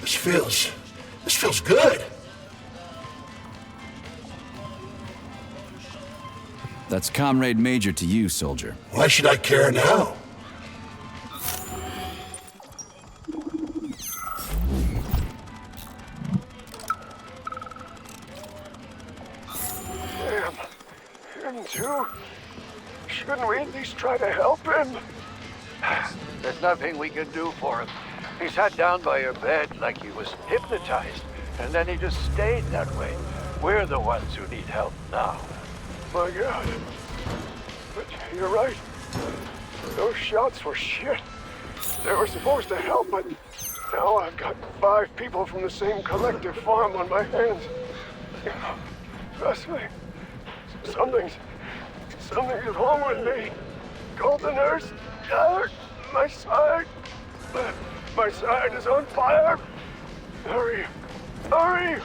Speaker 3: this feels good.
Speaker 5: That's Comrade Major to you, soldier.
Speaker 3: Why should I care now?
Speaker 13: Damn. Him too? Shouldn't we at least try to help him? There's nothing we can do for him. He sat down by your bed like he was hypnotized, and then he just stayed that way. We're the ones who need help now. My God. But you're right. Those shots were shit. They were supposed to help, but now I've got 5 people from the same collective farm on my hands. Trust me. Something's wrong with me. Call the nurse. My side is on fire. Hurry. Hurry.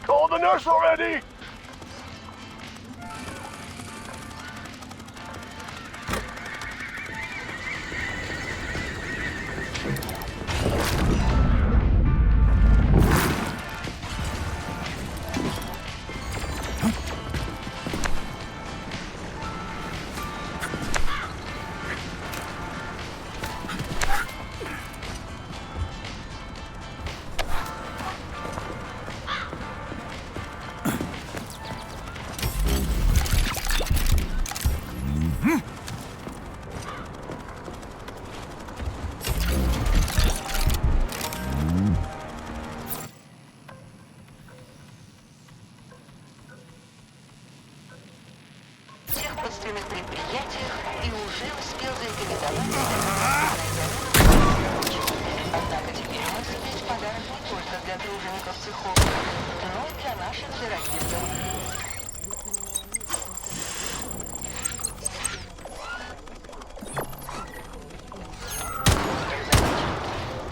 Speaker 13: Call the nurse already.
Speaker 14: производственных предприятиях и уже успел зарекомендовать. Однако теперь у нас есть подарок не только для тружеников цехов, но и для наших дорогих друзей.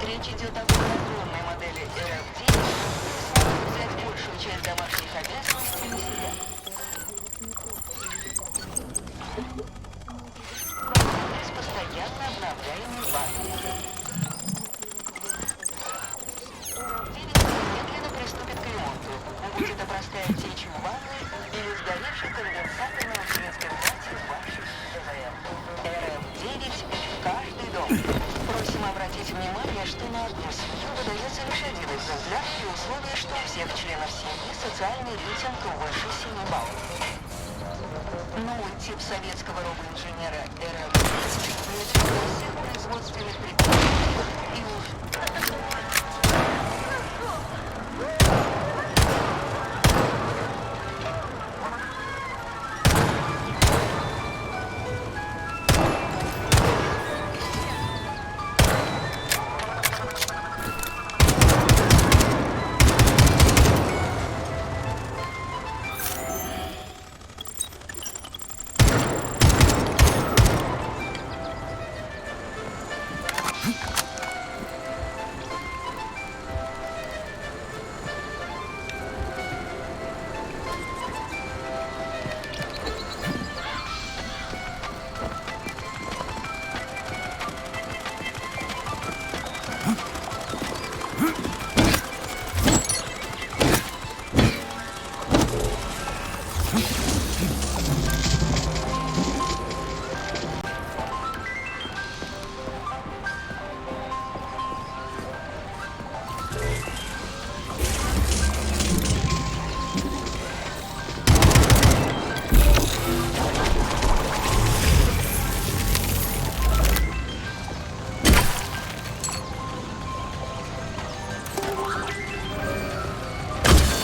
Speaker 14: Речь идет об огромной модели RF-9, сможет взять большую часть домашних обязанностей на себя. С постоянно обновляемой базой. Немедленно приступит к ремонту. Будь это простая течь в ванной или сгоревший конденсатор на материнской плате ваших ЭВМ. РФ-9 в каждый дом. Просим обратить внимание, что на одну семью выдается лишь один экземпляр при условии, что у всех членов семьи социальный рейтинг выше 7 баллов. Новый тип советского робоинженера РФ-9 внедрен во всех производственных предприятиях и уже...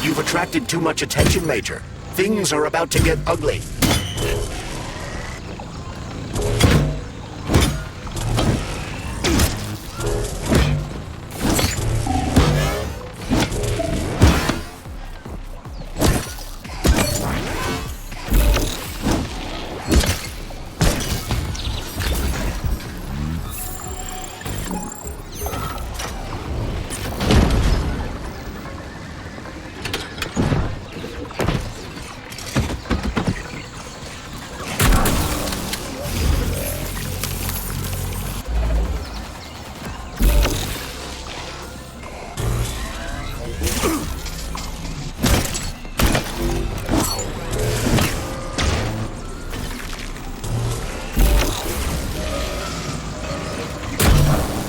Speaker 6: You've attracted too much attention, Major. Things are about to get ugly.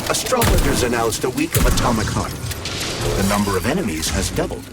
Speaker 6: Astrologers announced a week of atomic hunt. The number of enemies has doubled.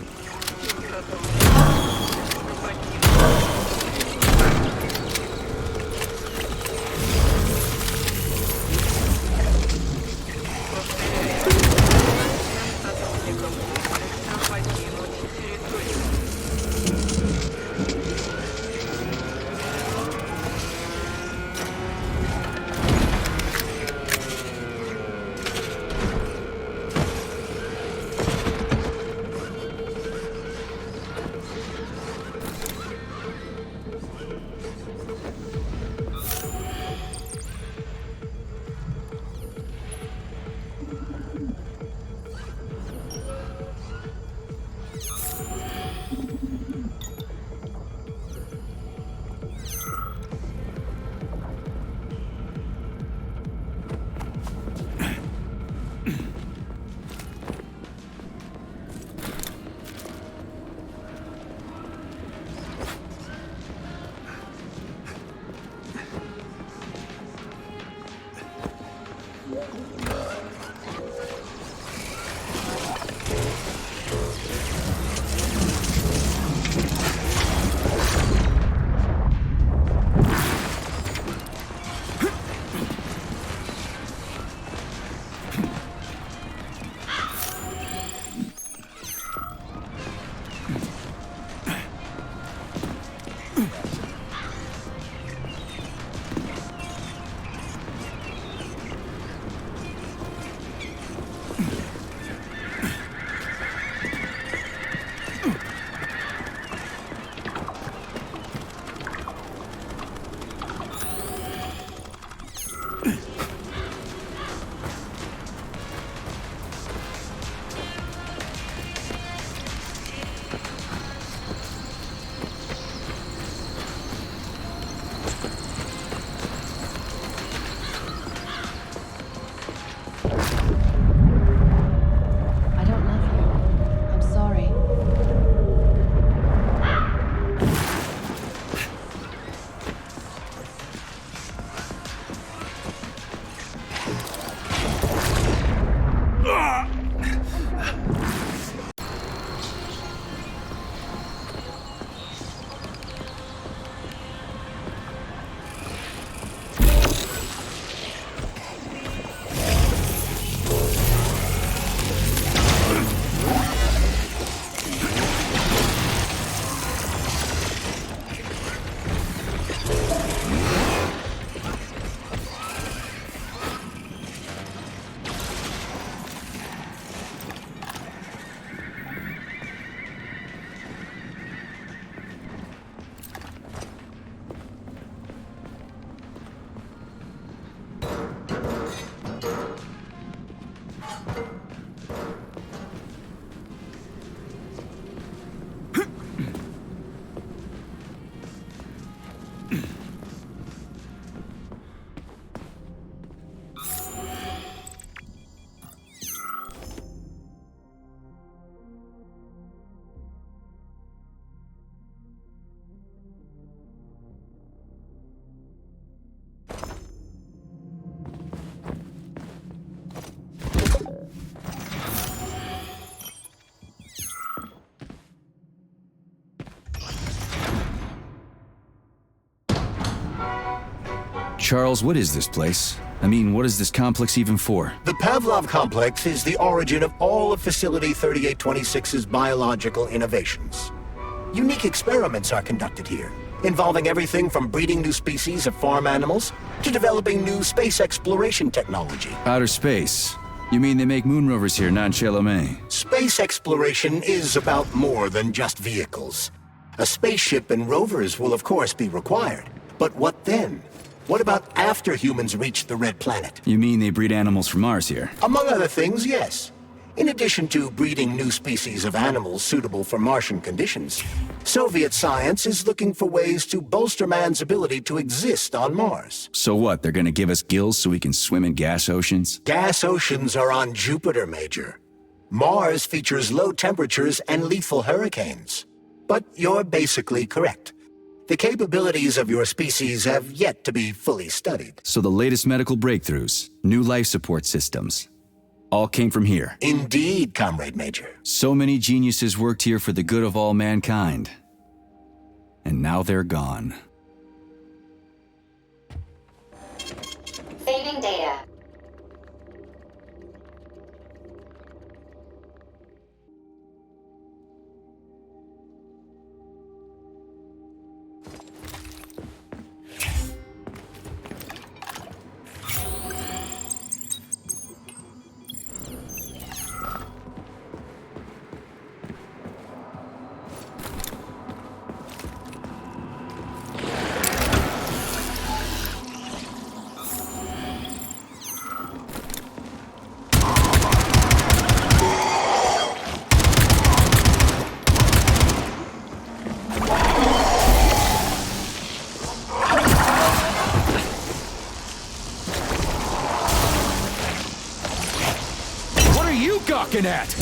Speaker 5: Charles, what is this place? I mean, what is this complex even for?
Speaker 6: The Pavlov Complex is the origin of all of Facility 3826's biological innovations. Unique experiments are conducted here, involving everything from breeding new species of farm animals to developing new space exploration technology.
Speaker 5: Outer space? You mean they make moon rovers here, not in Chalamet?
Speaker 6: Space exploration is about more than just vehicles. A spaceship and rovers will of course be required. But what then? What about after humans reach the Red Planet?
Speaker 5: You mean they breed animals from Mars here?
Speaker 6: Among other things, yes. In addition to breeding new species of animals suitable for Martian conditions, Soviet science is looking for ways to bolster man's ability to exist on Mars.
Speaker 5: So what, they're gonna give us gills so we can swim in gas oceans?
Speaker 6: Gas oceans are on Jupiter, Major. Mars features low temperatures and lethal hurricanes. But you're basically correct. The capabilities of your species have yet to be fully studied.
Speaker 5: So the latest medical breakthroughs, new life support systems, all came from here.
Speaker 6: Indeed, Comrade Major.
Speaker 5: So many geniuses worked here for the good of all mankind. And now they're gone.
Speaker 4: Saving data.
Speaker 5: At?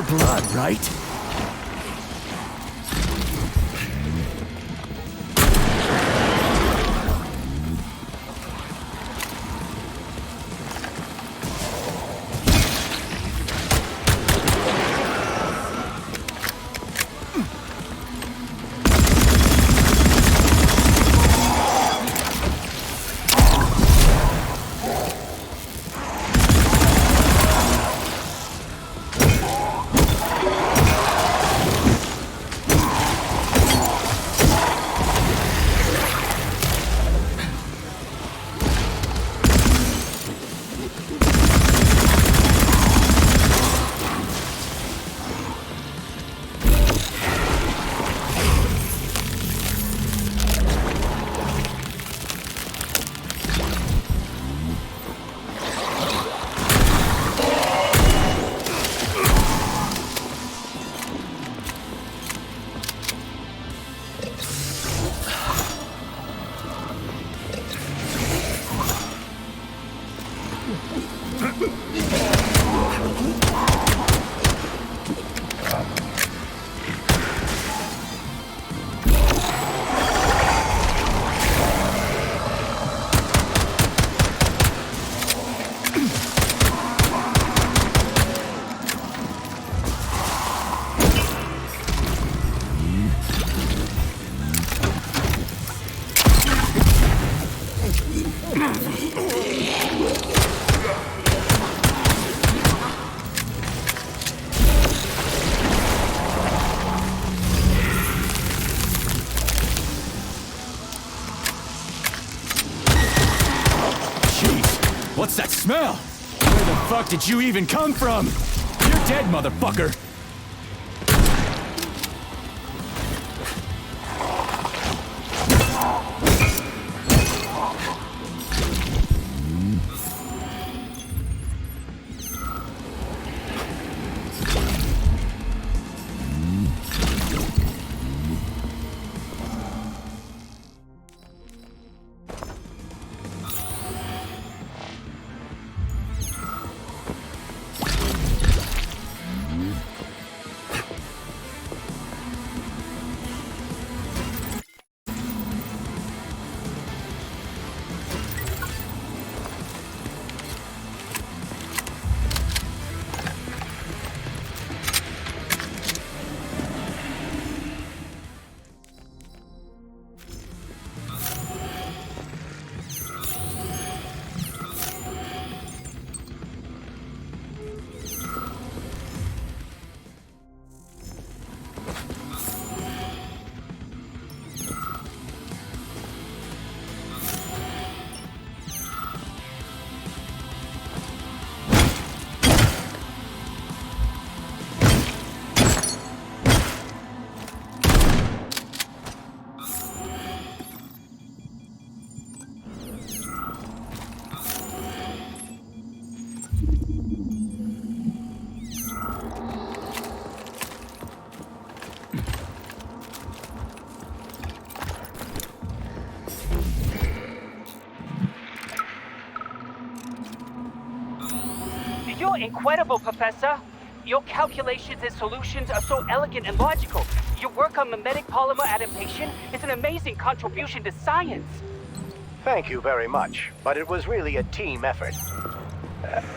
Speaker 5: for blood, right? What's that smell? Where the fuck did you even come from? You're dead, motherfucker!
Speaker 10: You're incredible, Professor. Your calculations and solutions are so elegant and logical. Your work on mimetic polymer adaptation is an amazing contribution to science.
Speaker 13: Thank you very much, but it was really a team effort.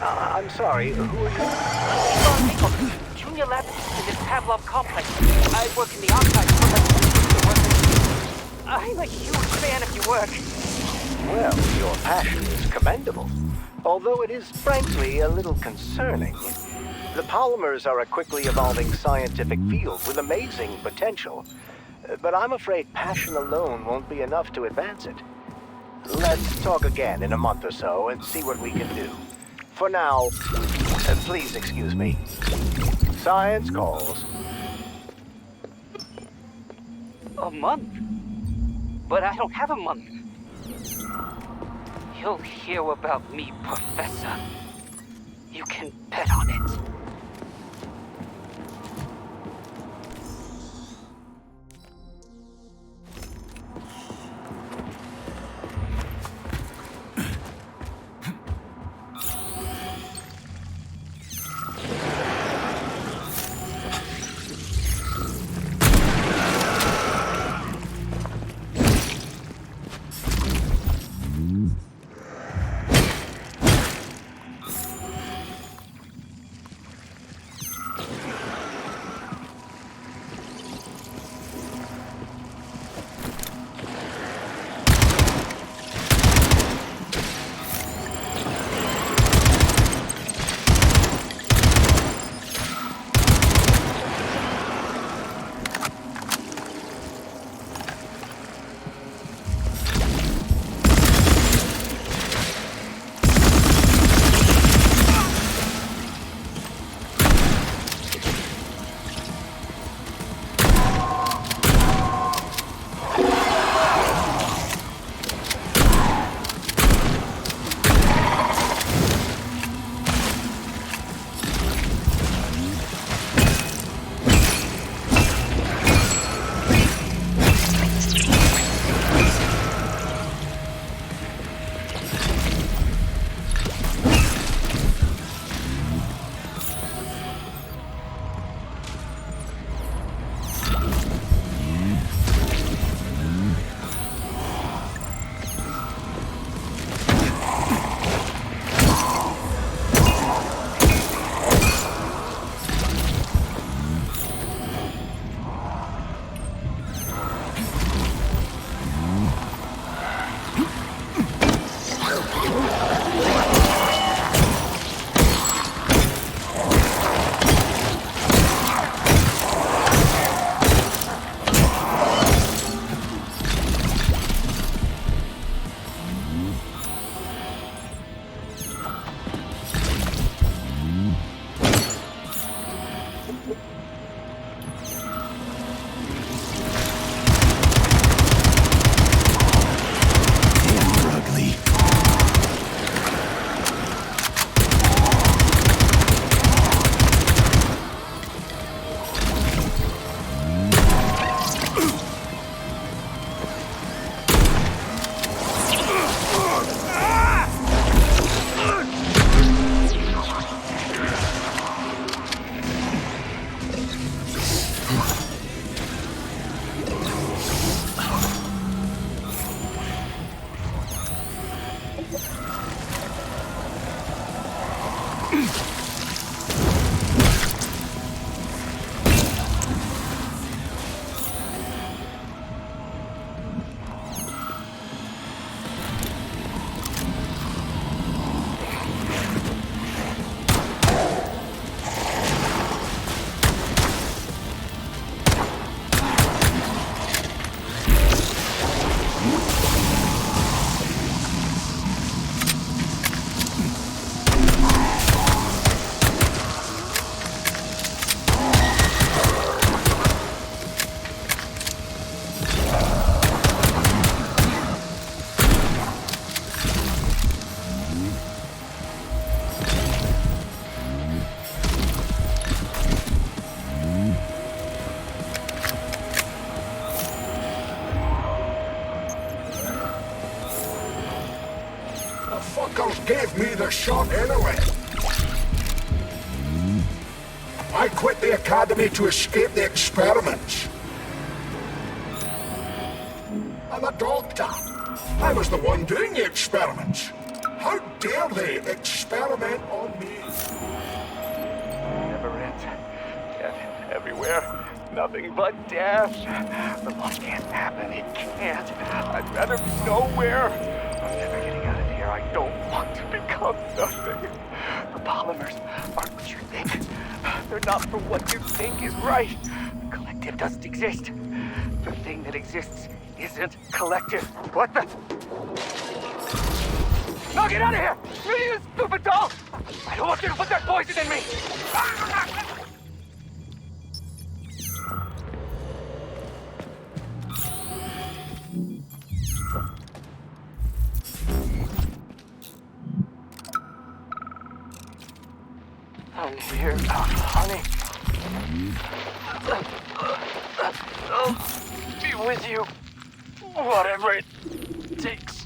Speaker 13: I'm sorry, who are you?
Speaker 10: Ivan Nichols, junior lab in the Pavlov complex. I work in the archives. I'm a huge fan of your work.
Speaker 13: Well, your passion is commendable, although it is frankly a little concerning. The polymers are a quickly evolving scientific field with amazing potential, but I'm afraid passion alone won't be enough to advance it. Let's talk again in a month or so and see what we can do. For now, please excuse me. Science calls.
Speaker 10: A month? But I don't have a month. You'll hear about me, Professor. You can bet on it.
Speaker 3: Fuckers gave me the shot anyway. I quit the academy to escape the experiments. I'm a doctor. I was the one doing the experiments. How dare they experiment on me?
Speaker 13: Never ends. Death everywhere. Nothing but death. But what can't happen? It can't. I'd rather be nowhere. I'm never getting out of here. I don't want to become nothing. The polymers aren't what you think. They're not for what you think is right. The collective doesn't exist. The thing that exists isn't collective. What the? No, get out of here! You stupid doll! I don't want you to put that poison in me! I'm here, honey. I'll be with you. Whatever it takes.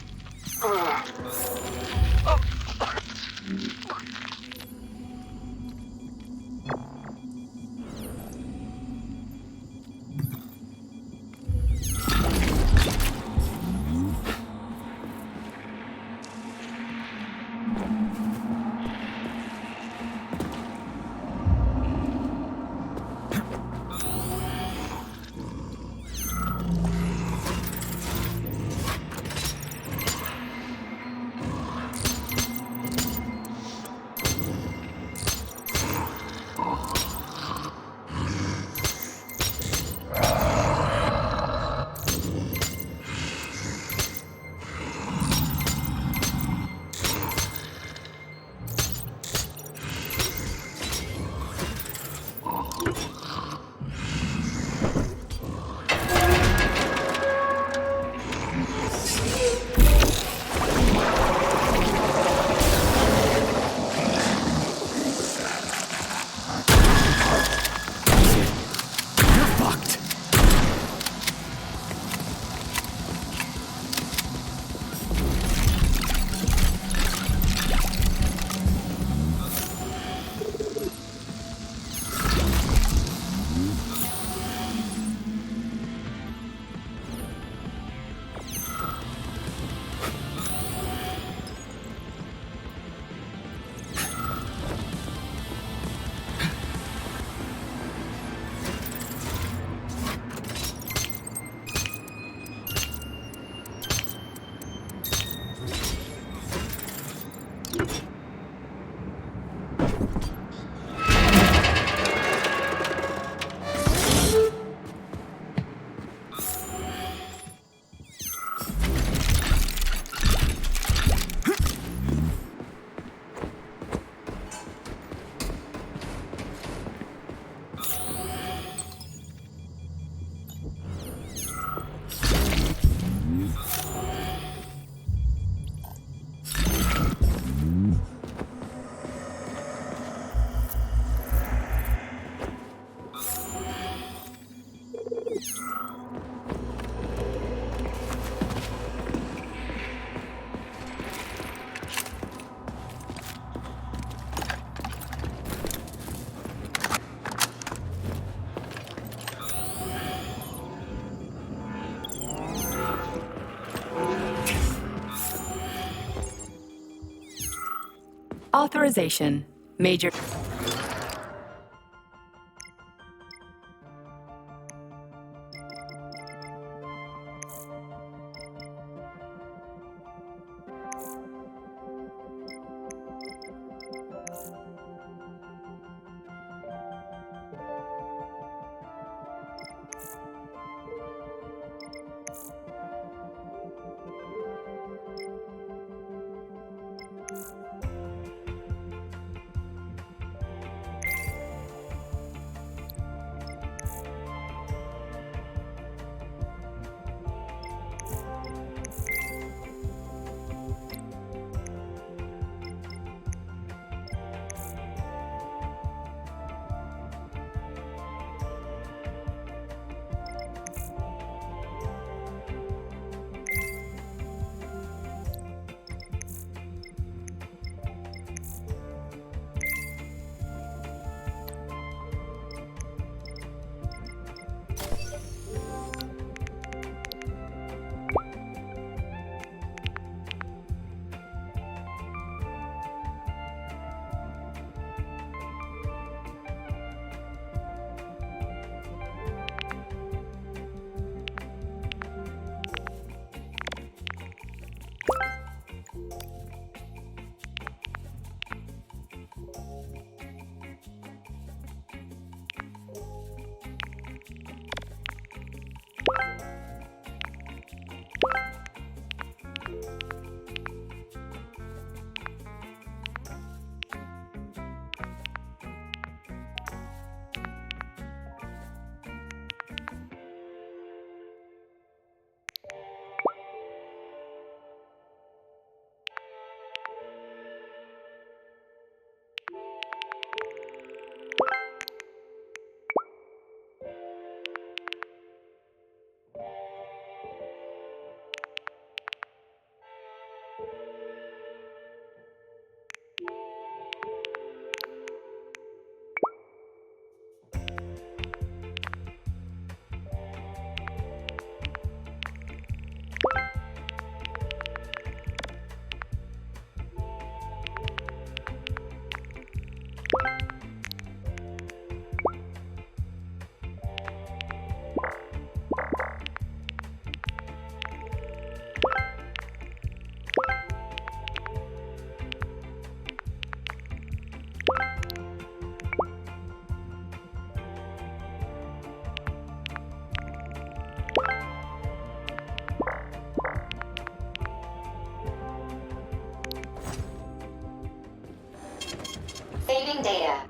Speaker 8: Authorization. Major.
Speaker 4: Saving data.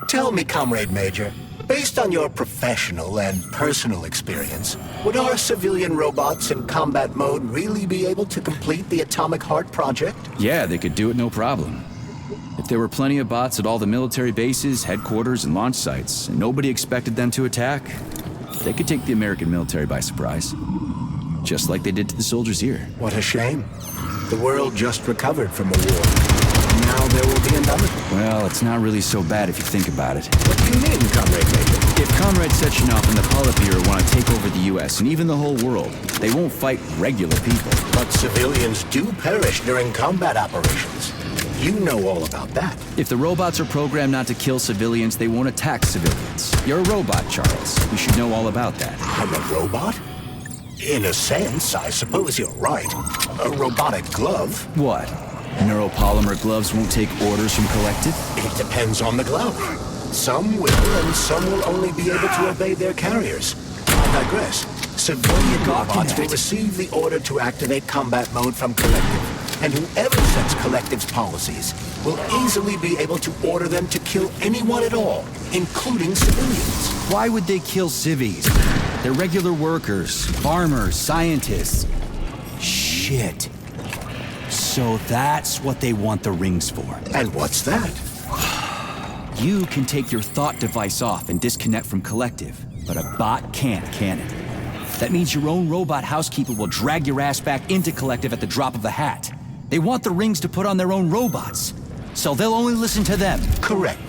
Speaker 6: Tell me, Comrade Major, based on your professional and personal experience, would our civilian robots in combat mode really be able to complete the Atomic Heart project?
Speaker 5: Yeah, they could do it no problem. If there were plenty of bots at all the military bases, headquarters, and launch sites, and nobody expected them to attack, they could take the American military by surprise. Just like they did to the soldiers here.
Speaker 6: What a shame. The world just recovered from a war. Now there will be another.
Speaker 5: Well, it's not really so bad if you think about it.
Speaker 6: What do you mean, Comrade Major?
Speaker 5: If Comrade Sechenov and the Politburo want to take over the U.S. and even the whole world, they won't fight regular people.
Speaker 6: But civilians do perish during combat operations. You know all about that.
Speaker 5: If the robots are programmed not to kill civilians, they won't attack civilians. You're a robot, Charles. You should know all about that.
Speaker 6: I'm a robot? In a sense, I suppose you're right. A robotic glove.
Speaker 5: What? Neuropolymer gloves won't take orders from Collective?
Speaker 6: It depends on the glove. Some will, and some will only be able to obey their carriers. I digress. Civilian robots will receive the order to activate combat mode from Collective, and whoever sets Collective's policies will easily be able to order them to kill anyone at all, including civilians.
Speaker 5: Why would they kill civvies? They're regular workers, farmers, scientists. Shit. So that's what they want the rings for.
Speaker 6: And what's that?
Speaker 5: You can take your thought device off and disconnect from Collective, but a bot can't, can it? That means your own robot housekeeper will drag your ass back into Collective at the drop of a hat. They want the rings to put on their own robots, so they'll only listen to them.
Speaker 6: Correct.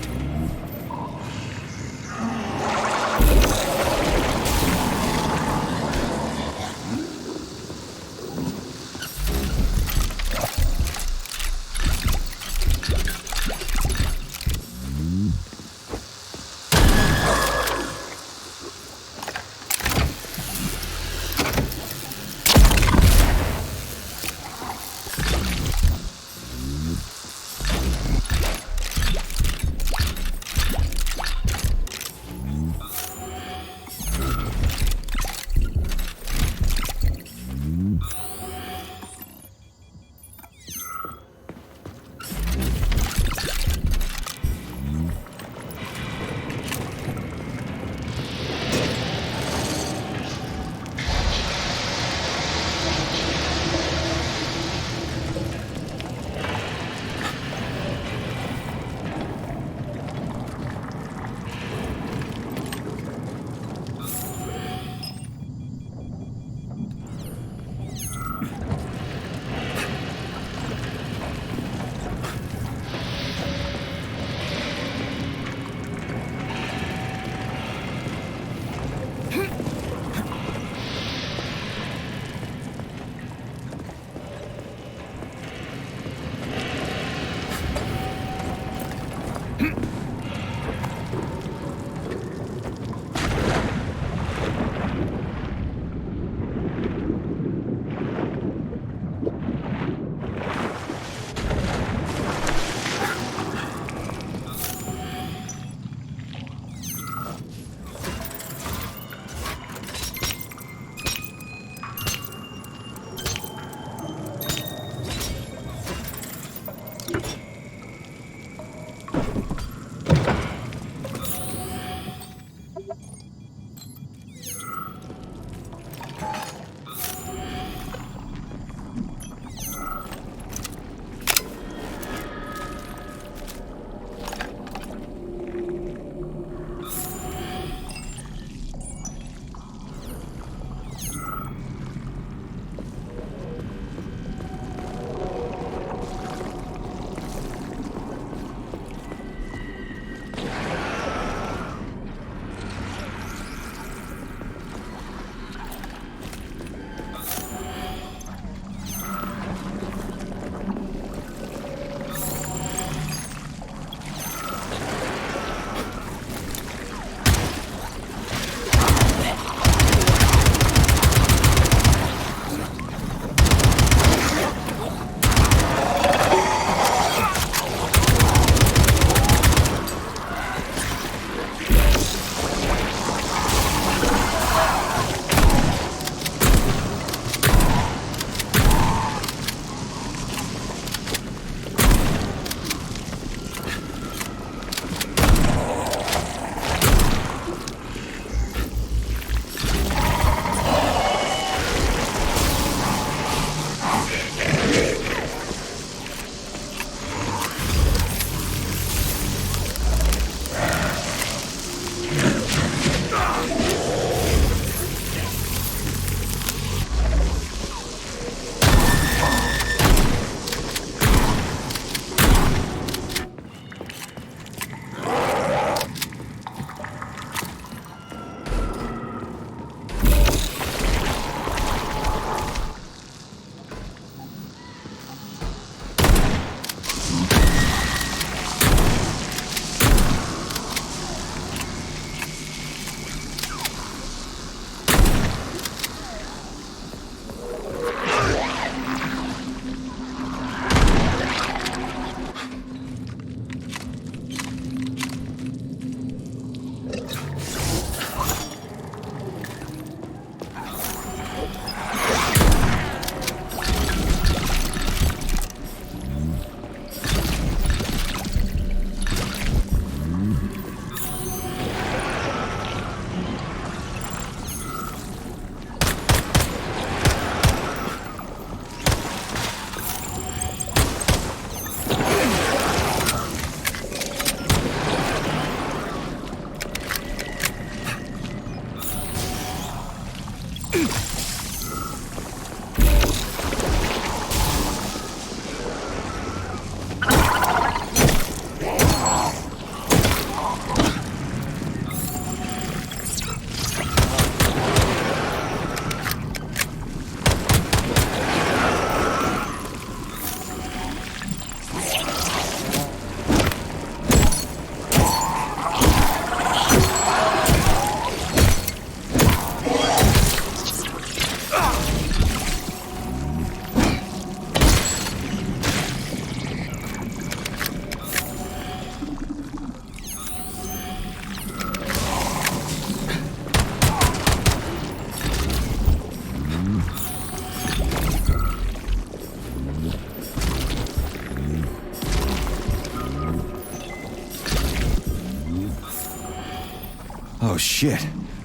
Speaker 15: Oh shit.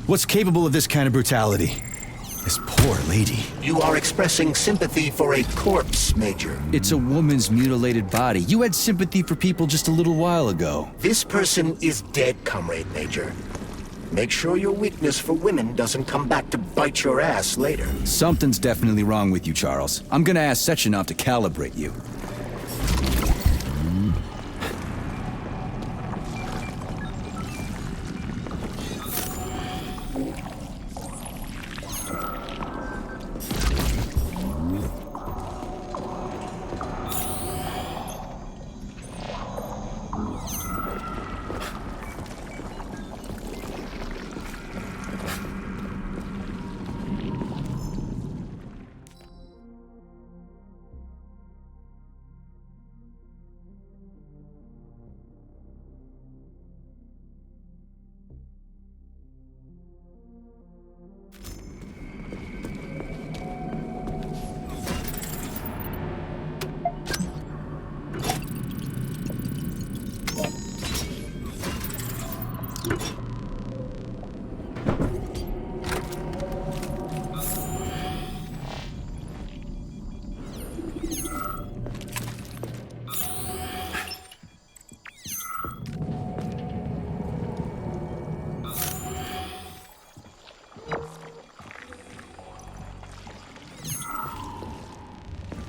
Speaker 15: What's capable of this kind of brutality? This poor lady.
Speaker 6: You are expressing sympathy for a corpse, Major.
Speaker 5: It's a woman's mutilated body. You had sympathy for people just a little while ago.
Speaker 6: This person is dead, Comrade Major. Make sure your weakness for women doesn't come back to bite your ass later.
Speaker 5: Something's definitely wrong with you, Charles. I'm gonna ask Sechenov to calibrate you.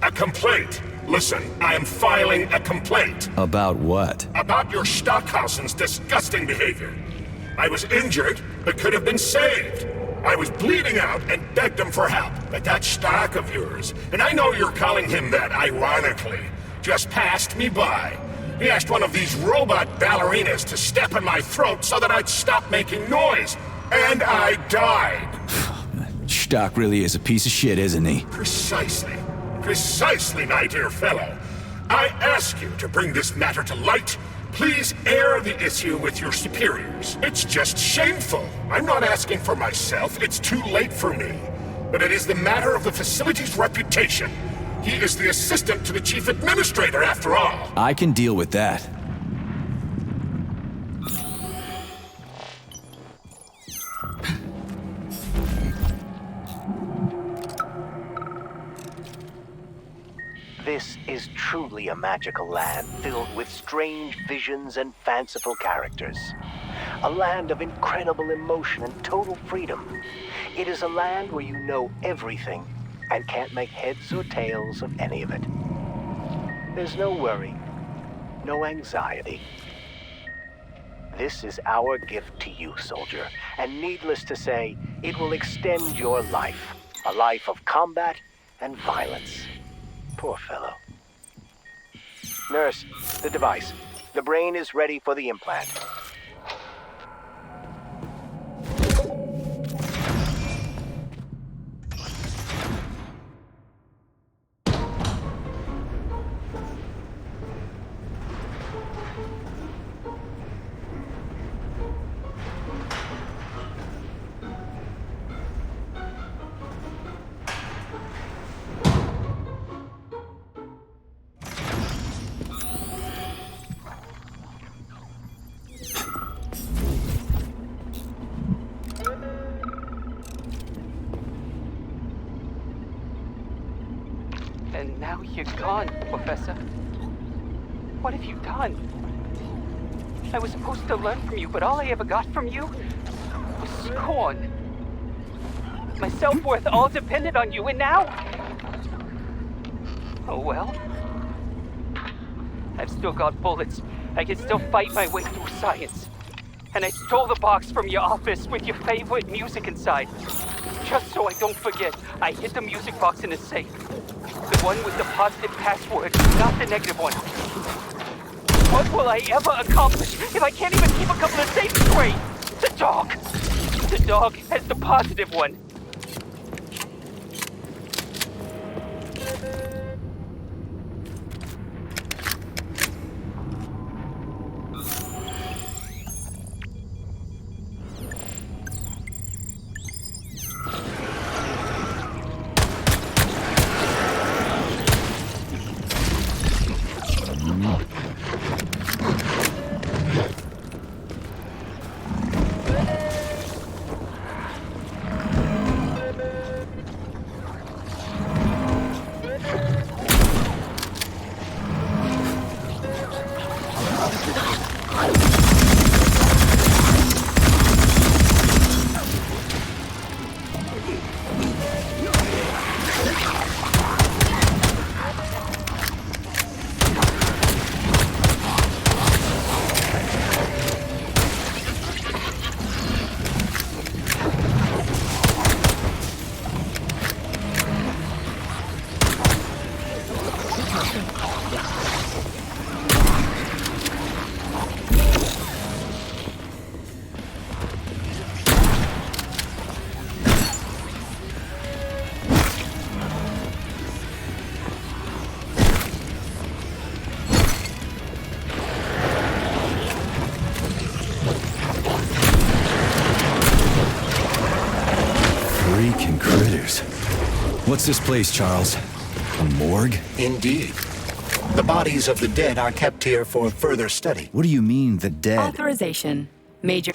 Speaker 3: A complaint. Listen, I am filing a complaint.
Speaker 5: About what?
Speaker 3: About your Stockhausen's disgusting behavior. I was injured, but could have been saved. I was bleeding out and begged him for help, but that Stock of yours, and I know you're calling him that ironically, just passed me by. He asked one of these robot ballerinas to step in my throat so that I'd stop making noise, and I died.
Speaker 5: Stock really is a piece of shit, isn't he?
Speaker 3: Precisely. Precisely, my dear fellow. I ask you to bring this matter to light. Please air the issue with your superiors. It's just shameful. I'm not asking for myself. It's too late for me. But it is the matter of the facility's reputation. He is the assistant to the chief administrator, after all.
Speaker 5: I can deal with that.
Speaker 7: This is truly a magical land filled with strange visions and fanciful characters. A land of incredible emotion and total freedom. It is a land where you know everything and can't make heads or tails of any of it. There's no worry, no anxiety. This is our gift to you, soldier, and needless to say, it will extend your life. A life of combat and violence. Poor fellow. Nurse, the device. The brain is ready for the implant.
Speaker 10: And now you're gone, Professor. What have you done? I was supposed to learn from you, but all I ever got from you was scorn. My self-worth all depended on you, and now... Oh well. I've still got bullets. I can still fight my way through science. And I stole the box from your office with your favorite music inside. Just so I don't forget, I hid the music box in the safe. The one with the positive password, not the negative one. What will I ever accomplish if I can't even keep a couple of safes straight? The dog! The dog has the positive one.
Speaker 15: Freaking critters. What's this place, Charles? A morgue?
Speaker 6: Indeed. The bodies of the dead are kept here for further study.
Speaker 5: What do you mean, the dead?
Speaker 8: Authorization. Major.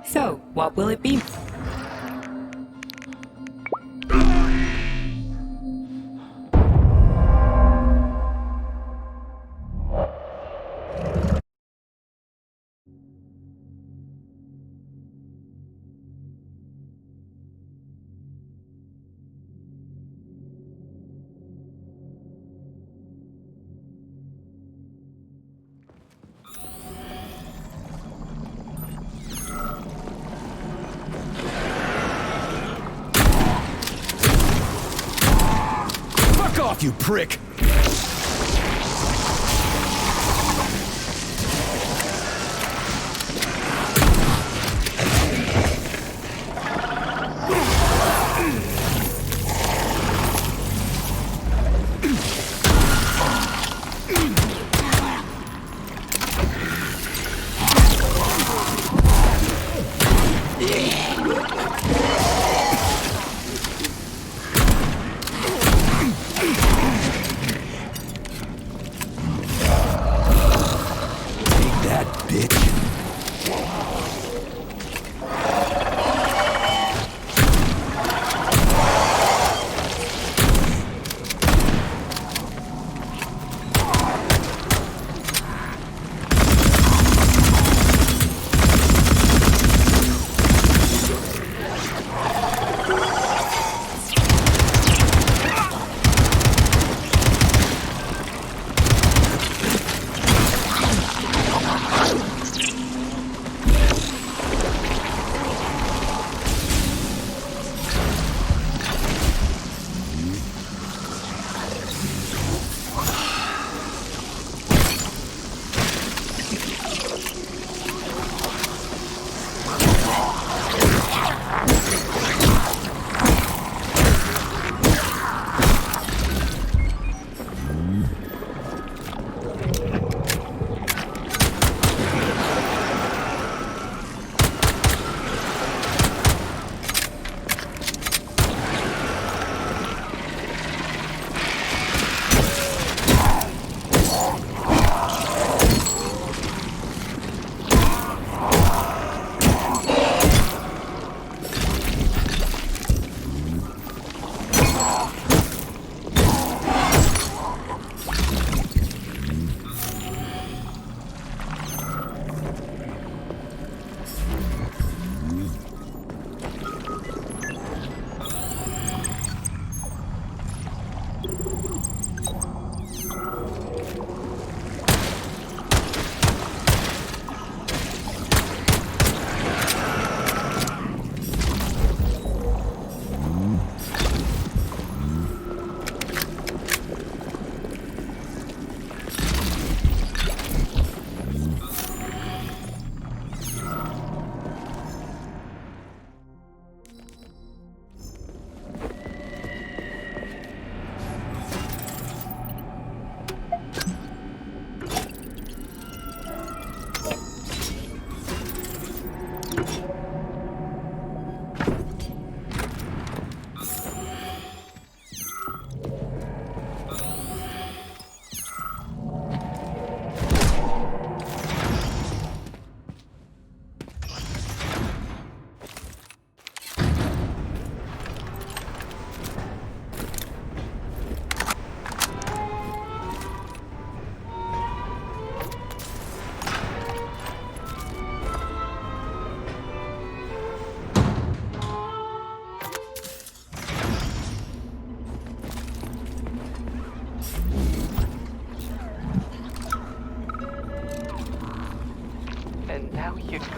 Speaker 8: So, what will it be?
Speaker 15: Fuck off, you prick!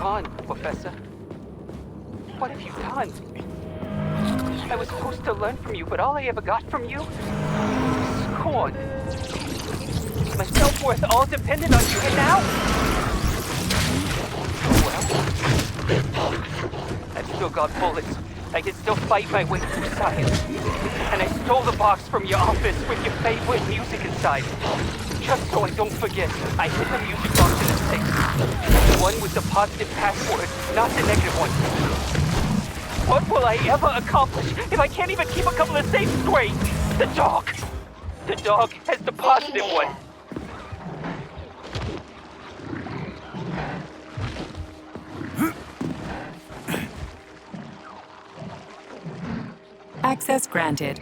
Speaker 10: gone, Professor? What have you done? I was supposed to learn from you, but all I ever got from you was scorn. My self-worth all depended on you, and now... Well, I've still got bullets. I can still fight my way through science. And I stole the box from your office with your favorite music inside. Just so I don't forget, I hid the music box in a safe. The one with the positive password, not the negative one. What will I ever accomplish if I can't even keep a couple of safes straight? The dog! The dog has the positive one.
Speaker 8: Access granted.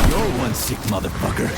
Speaker 15: You're one sick motherfucker.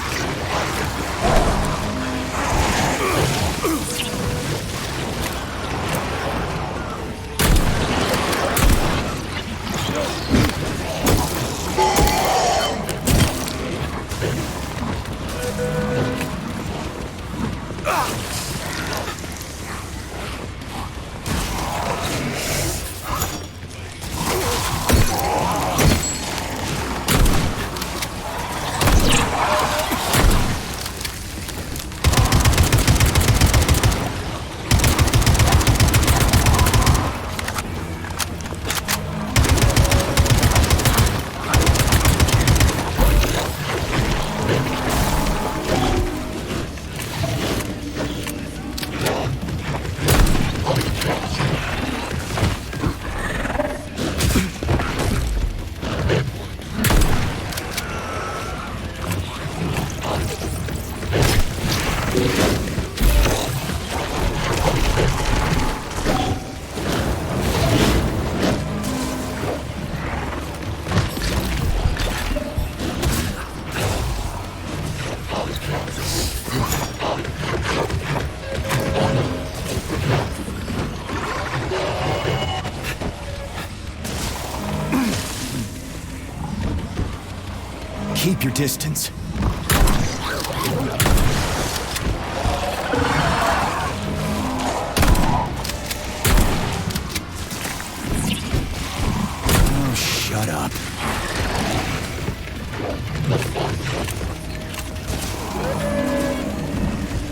Speaker 15: Keep your distance. Oh, shut up.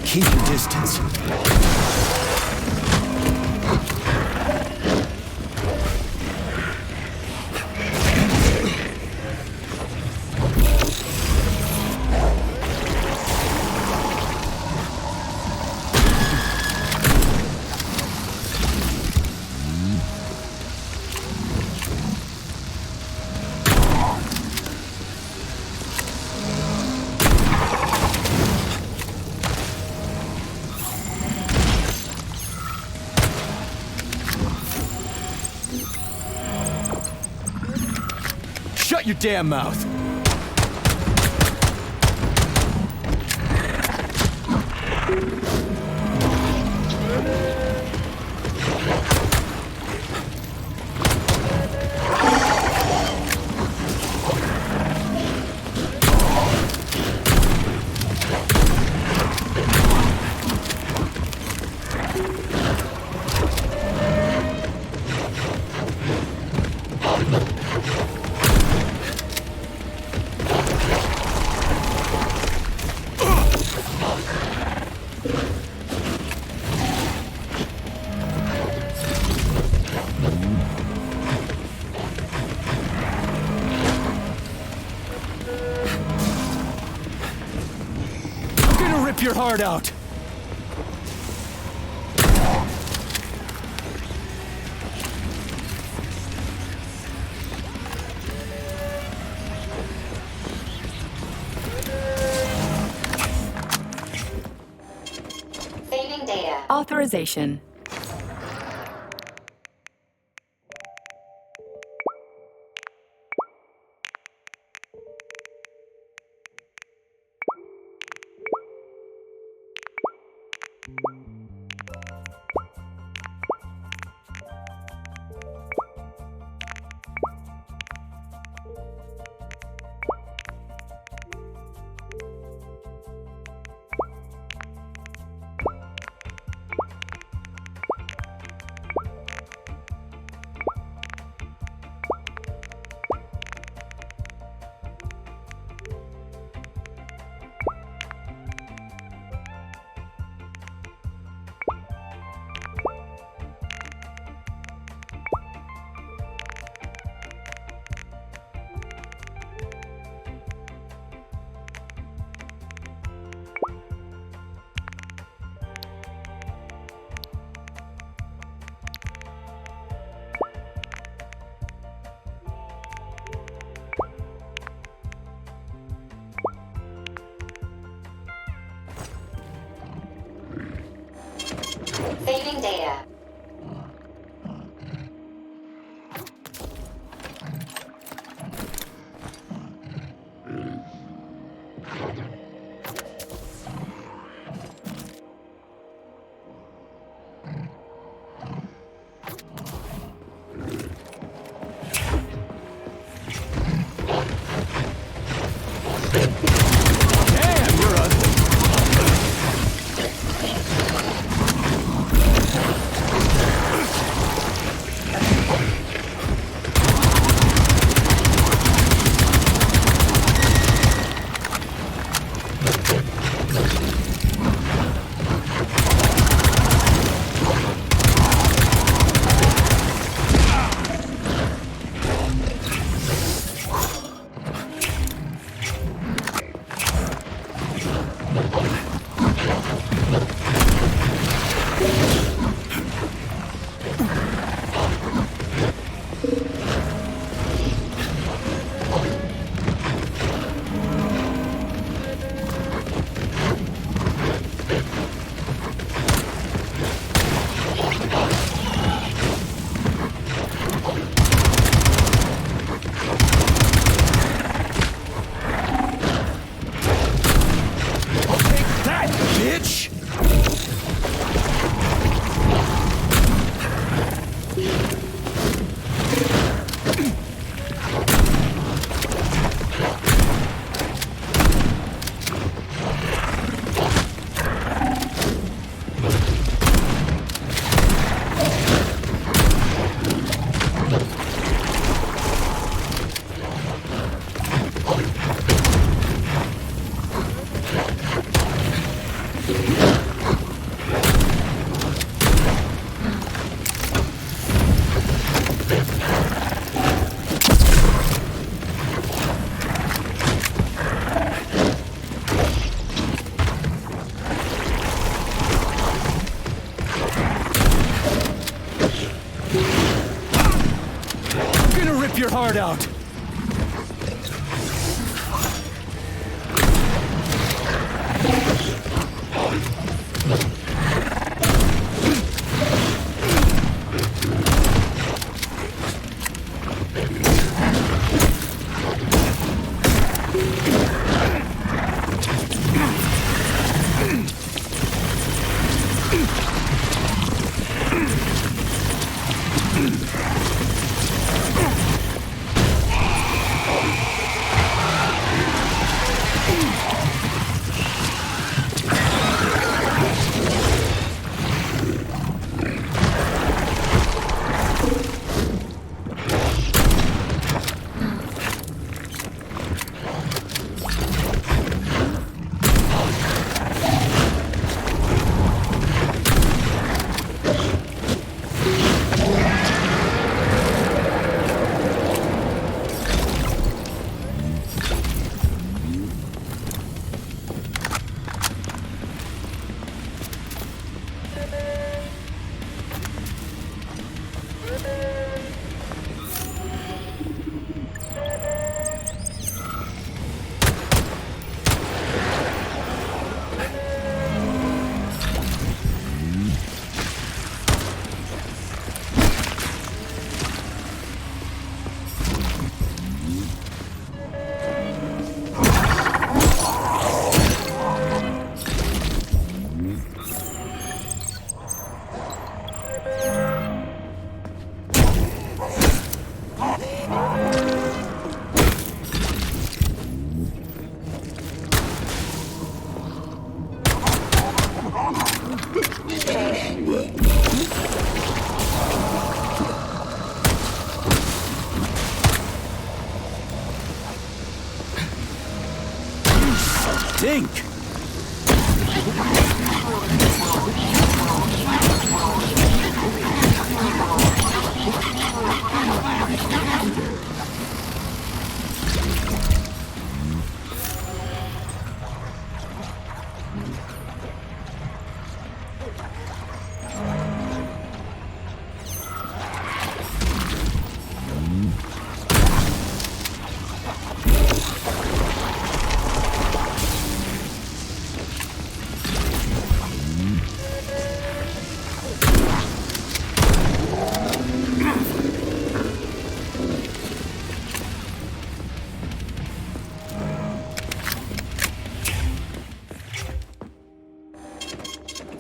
Speaker 15: Keep your distance. Shut your damn mouth! Rip your heart out!
Speaker 4: Saving data.
Speaker 8: Authorization.
Speaker 4: Saving data.
Speaker 15: Your heart out.
Speaker 5: Dink!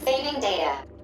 Speaker 4: Saving data.